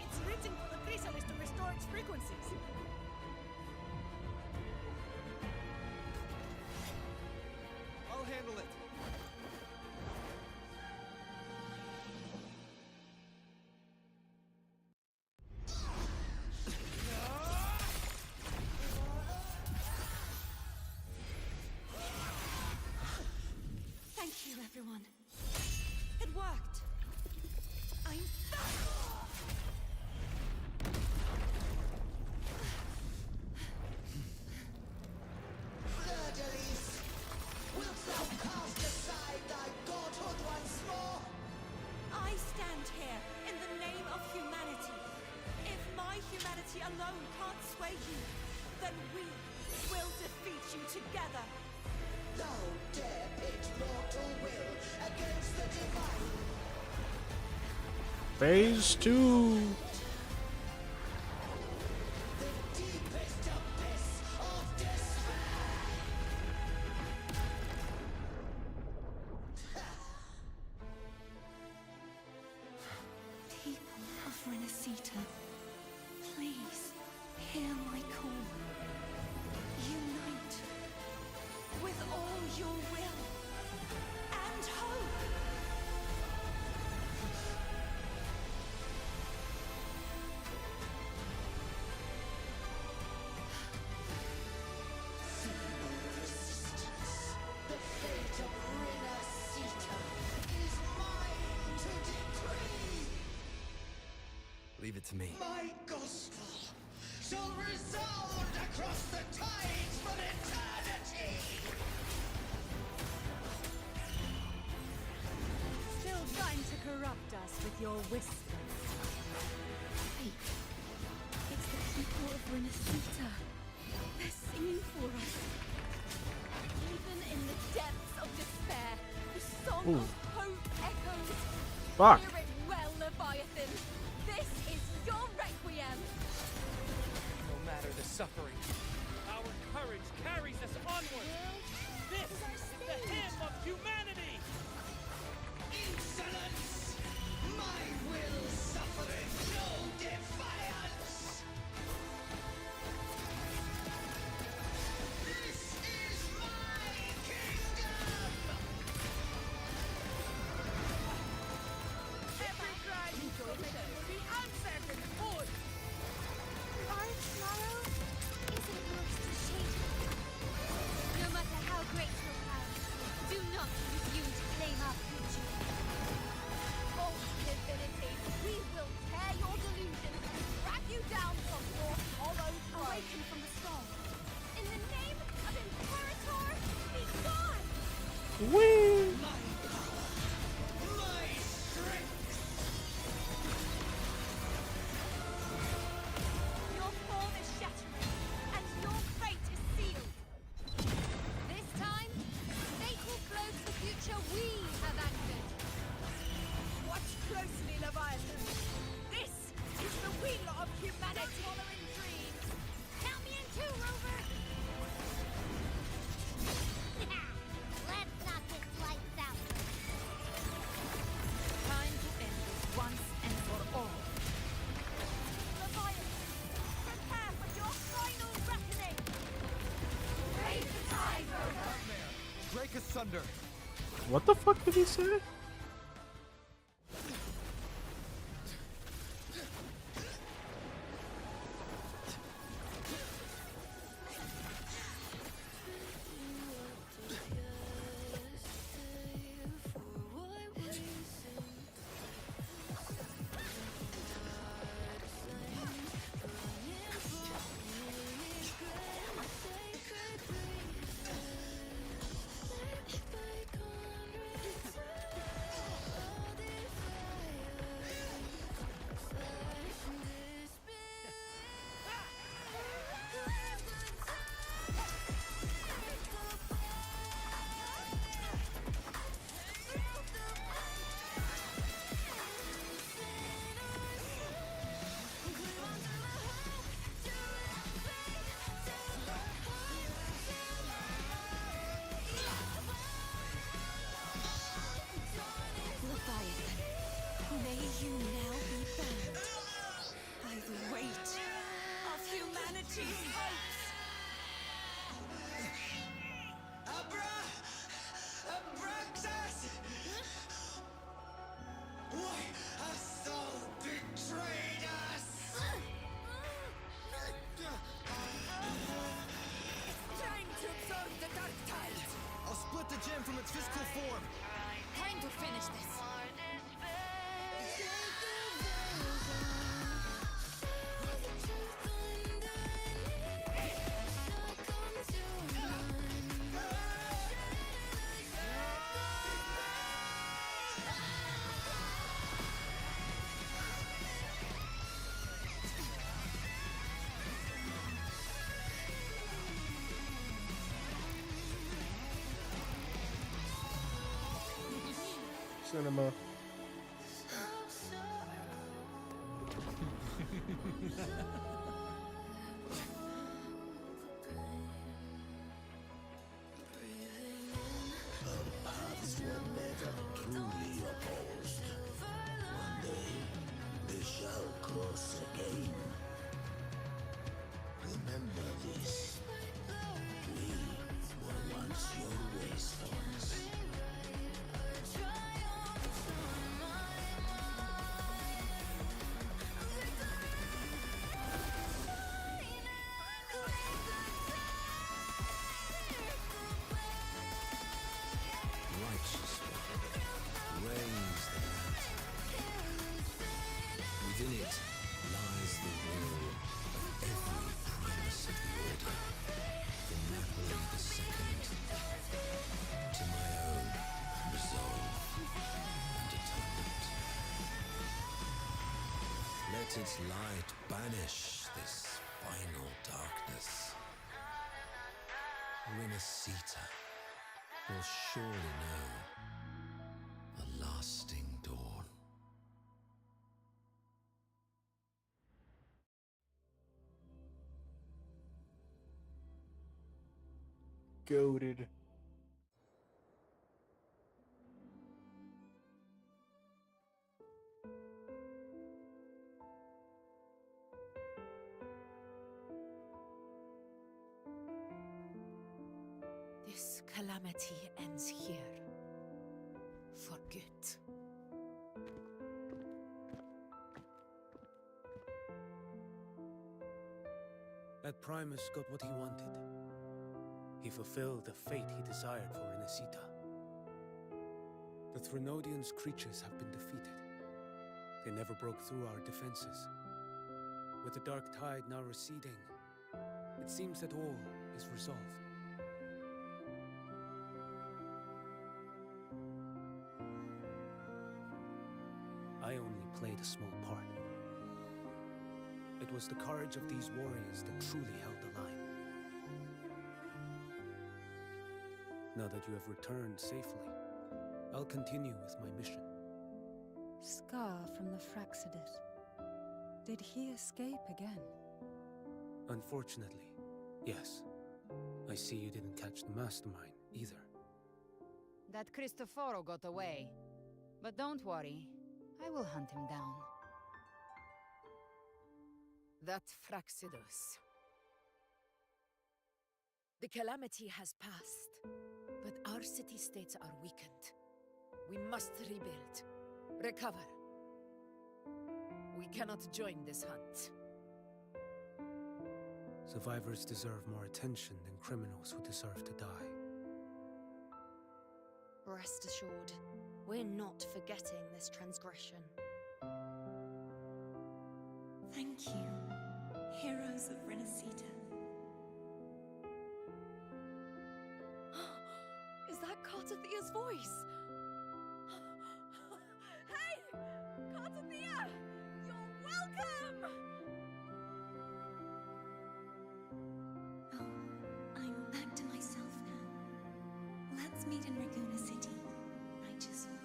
It's written for the chrysalis to restore its frequencies. I'll handle it. everyone. It worked. I'm back! Fleur-de-lis, wilt thou cast aside thy godhood once more? I stand here in the name of humanity. If my humanity alone can't sway you, then we will defeat you together. Thou dare pit mortal will against the divine. Phase 2. The deepest abyss of despair. People of Renacita, please hear my call. Unite with all your will and hope. The fate of Renacita is mine to decree. Leave it to me. My gospel shall resound across the tides for eternity. Still trying to corrupt us with your whispers. Wait, it's the people of Renacita. They're singing for us. Even in the depths of despair, the song Ooh. of hope echoes. Fuck. Hear it well, Leviathan. This is your requiem. No matter the suffering, our courage carries us onward. This is the hymn of humanity. Insolence! My will suffereth no defiance! This is my kingdom! Every cry you commit will be answered in full. Our tomorrow isn't yours to shape. No matter how great your power, do not refuse to claim our future. False divinity, we will tear your delusions and drag you down from your hollow throne. Awaken from the storm. In the name of Imperator, be gone! Whee! My power! My strength! Your form is shattering, and your fate is sealed. This time, fate will close the future we have anchored. Watch closely, Leviathan. This is the wheel of humanity. Swallowing dreams. Count me in too, Rover! Let's knock this lights out. Time to end this once and for all. Leviathan, prepare for your final reckoning. Raise the tide, Rover. Break asunder. What the fuck did he say? Leviathan, may you now be bound by the weight of humanity's hopes. Abraxas! Why hast thou betrayed us? Time to absorb the dark tide. I'll split the gem from its physical form. Time to finish this. Cinema. Paths were never truly opposed. One day, they shall cross again. Remember this. We were once your wastelands. Righteous one, raise the lantern. Within it lies the will of every primus of the Order, from Napoli II to my own resolve and atonement. Let its light banish this final darkness. Renacita will surely know a lasting dawn. Goated. This calamity ends here. For good. That Primus got what he wanted. He fulfilled the fate he desired for Renacita. The Threnodians' creatures have been defeated. They never broke through our defenses. With the dark tide now receding, it seems that all is resolved. I only played a small part. It was the courage of these warriors that truly held the line. Now that you have returned safely, I'll continue with my mission. Scar from the Fraxidus. Did he escape again? Unfortunately, yes. I see you didn't catch the mastermind either. That Cristoforo got away. But don't worry, I will hunt him down. That Fraxidus. The calamity has passed, but our city-states are weakened. We must rebuild, recover. We cannot join this hunt. Survivors deserve more attention than criminals who deserve to die. Rest assured, we're not forgetting this transgression. Thank you, heroes of Renacita. Is that Cartathia's voice? Hey! Cartathia! You're welcome! Oh, I'm back to myself now. Let's meet in Raguna City, righteous one.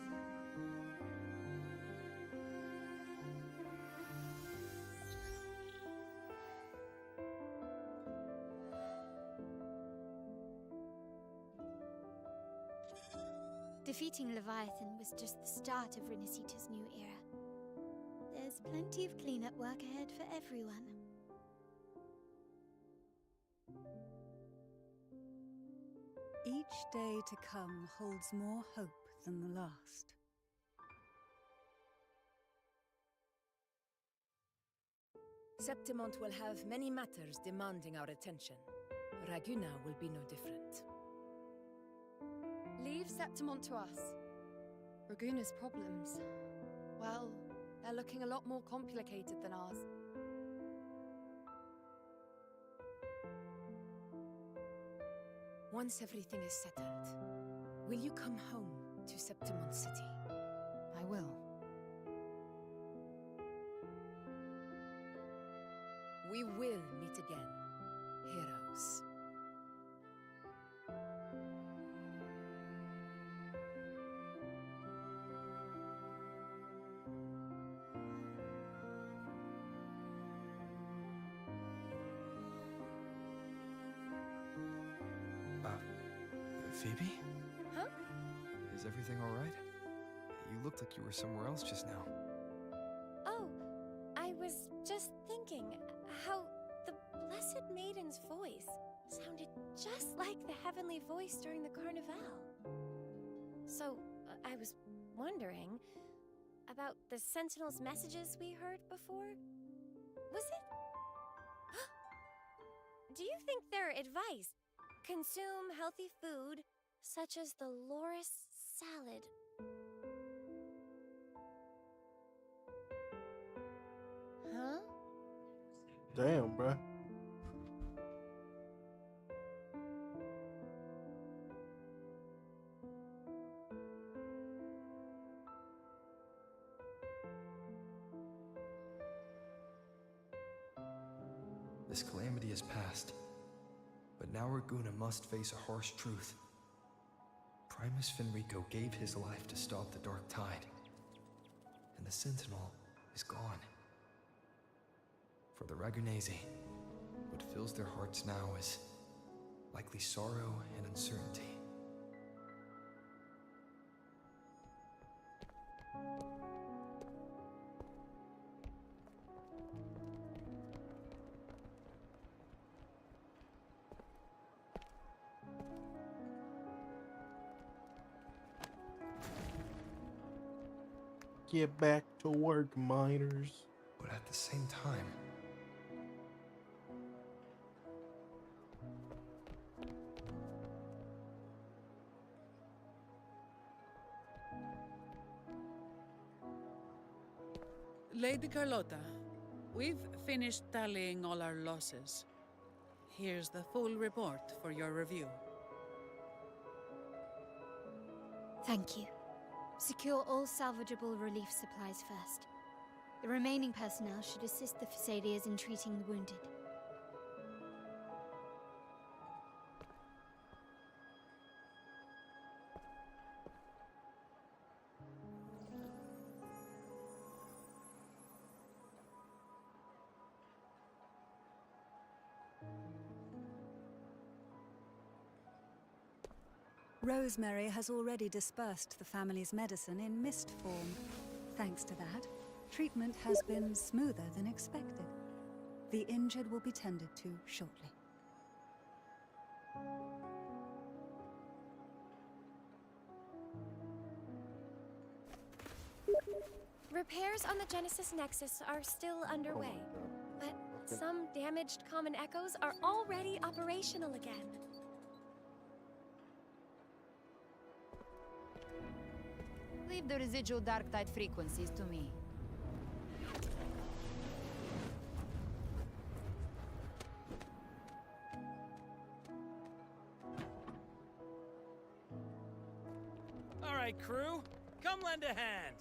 Defeating Leviathan was just the start of Renacita's new era. There's plenty of cleanup work ahead for everyone. Each day to come holds more hope than the last. Septimont will have many matters demanding our attention. Raguna will be no different. Leave Septimont to us. Raguna's problems. Well, they're looking a lot more complicated than ours. Once everything is settled, will you come home to Septimon City? I will. We will meet again, heroes. Phoebe? Huh? Is everything all right? You looked like you were somewhere else just now. Oh, I was just thinking how the Blessed Maiden's voice sounded just like the heavenly voice during the Carnival. So, I was wondering about the Sentinel's messages we heard before. Was it? Do you think their advice, consume healthy food, such as the Loris salad? Huh? Damn, bruh. This calamity has passed, but now Raguna must face a harsh truth. Primus Fenrico gave his life to stop the Dark Tide, and the Sentinel is gone. For the Ragunesi, what fills their hearts now is likely sorrow and uncertainty. Get back to work, miners. But at the same time, Lady Carlotta, we've finished tallying all our losses. Here's the full report for your review. Thank you. Secure all salvageable relief supplies first. The remaining personnel should assist the Phasaelians in treating the wounded. Rosemary has already dispersed the family's medicine in mist form. Thanks to that, treatment has been smoother than expected. The injured will be tended to shortly. Repairs on the Genesis Nexus are still underway, but some damaged common echoes are already operational again. Leave the residual dark tide frequencies to me. All right, crew, come lend a hand.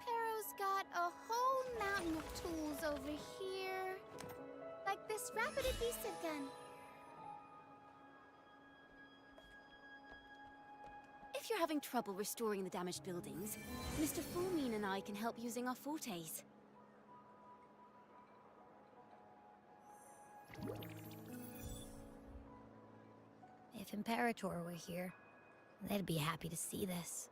Pero's got a whole mountain of tools over here. Like this rapid adhesive gun. If you're having trouble restoring the damaged buildings, Mr. Fulmine and I can help using our fortes. If Imperator were here, they'd be happy to see this.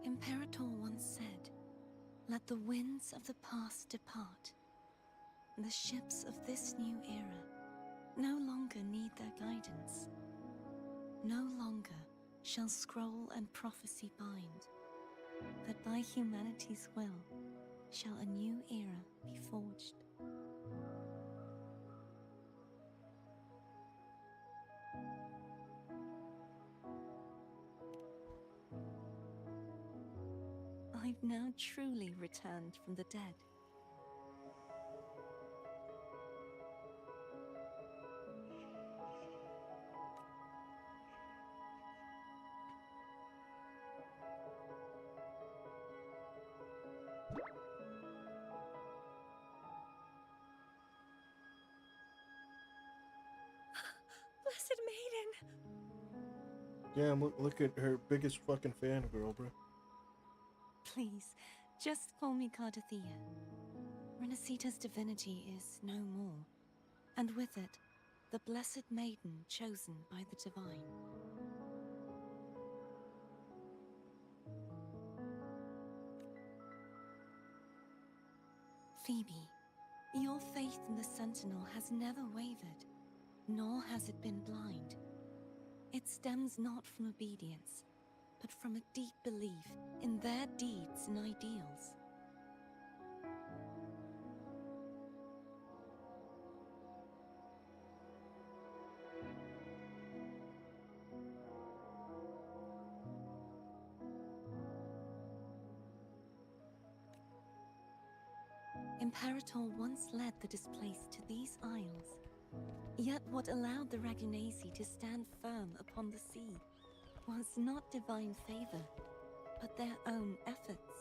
Imperator once said, "Let the winds of the past depart. The ships of this new era no longer need their guidance. No longer shall scroll and prophecy bind, that by humanity's will shall a new era be forged. I've now truly returned from the dead. Blessed Maiden! Damn, look at her biggest fucking fangirl, bro. Please, just call me Cardathea. Renacita's divinity is no more, and with it, the Blessed Maiden chosen by the Divine. Phoebe, your faith in the Sentinel has never wavered, nor has it been blind. It stems not from obedience, but from a deep belief in their deeds and ideals. Imperator once led the displaced to these isles. Yet what allowed the Ragunasi to stand firm upon the sea was not divine favor, but their own efforts.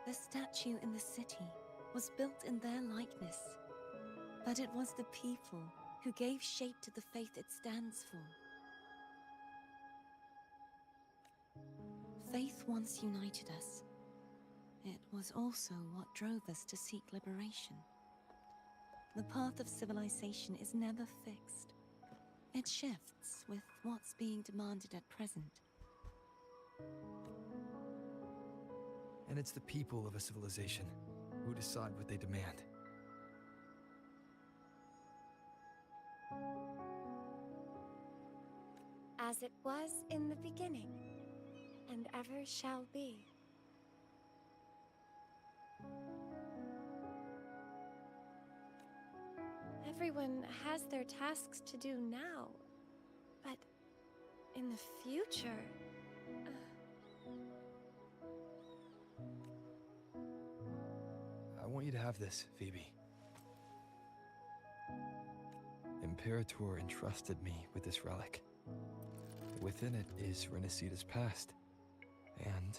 The statue in the city was built in their likeness, but it was the people who gave shape to the faith it stands for. Faith once united us. It was also what drove us to seek liberation. The path of civilization is never fixed. It shifts with what's being demanded at present. And it's the people of a civilization who decide what they demand. As it was in the beginning, and ever shall be. Everyone has their tasks to do now, but in the future... I want you to have this, Phoebe. Imperator entrusted me with this relic. Within it is Renacita's past, and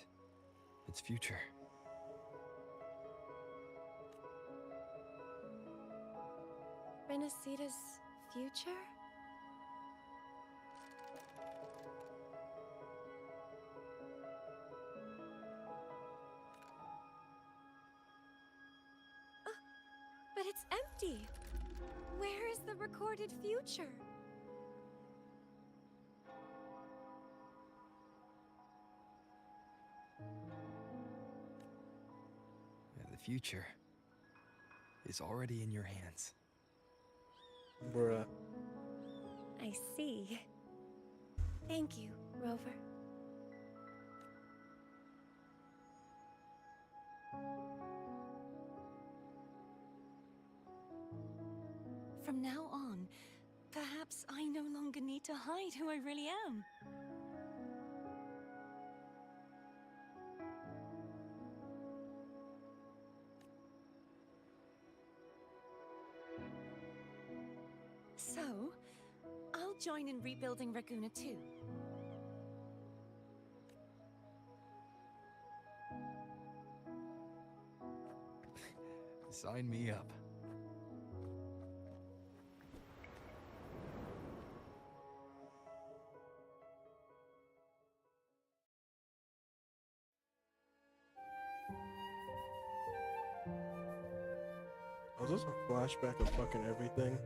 its future. Renacita's future? But it's empty! Where is the recorded future? The future is already in your hands. Bruh. I see. Thank you, Rover. From now on, perhaps I no longer need to hide who I really am. So, I'll join in rebuilding Raguna too. Sign me up. Was this a flashback of fucking everything?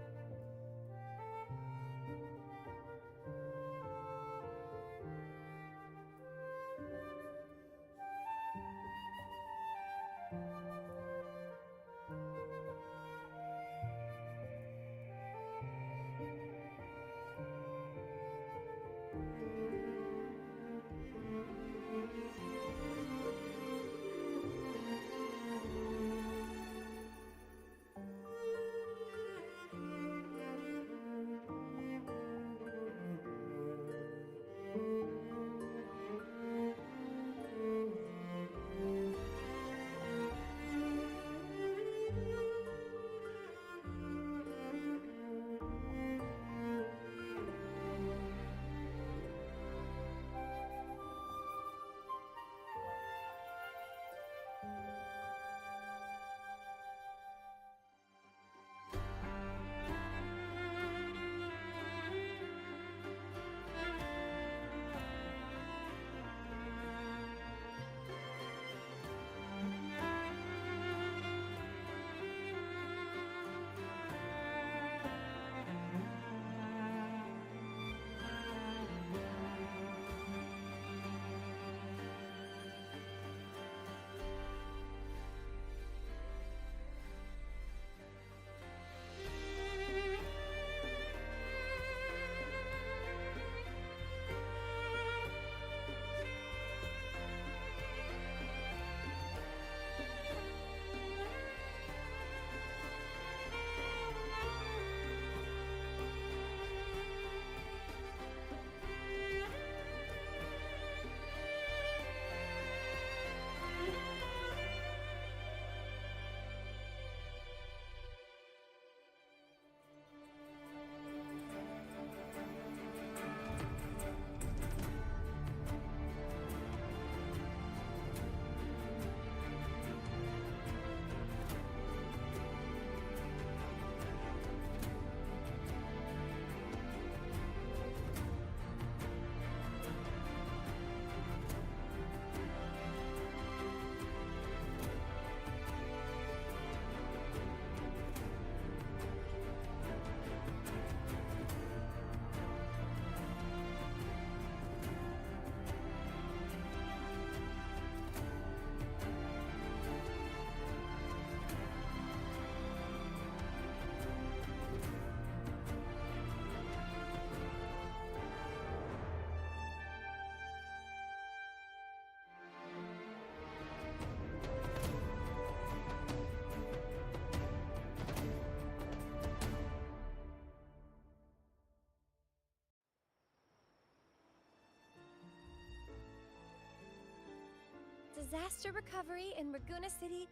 disaster recovery in Raguna City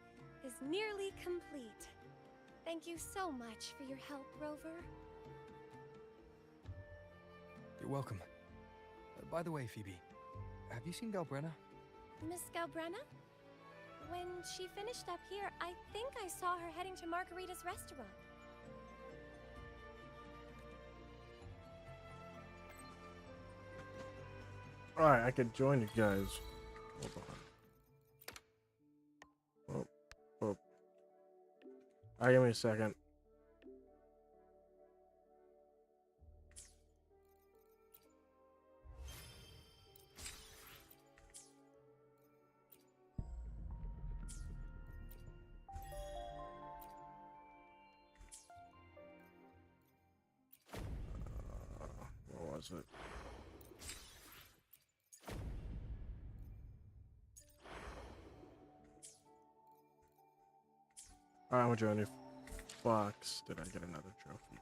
is nearly complete. Thank you so much for your help, Rover. You're welcome. By the way, Phoebe, have you seen Galbrenna? Miss Galbrenna? When she finished up here, I think I saw her heading to Margarita's restaurant. Alright, I could join you guys. Hold on. Oh. Alright, give me a second. What was it? Alright, I'm gonna join you. Fox. Did I get another trophy?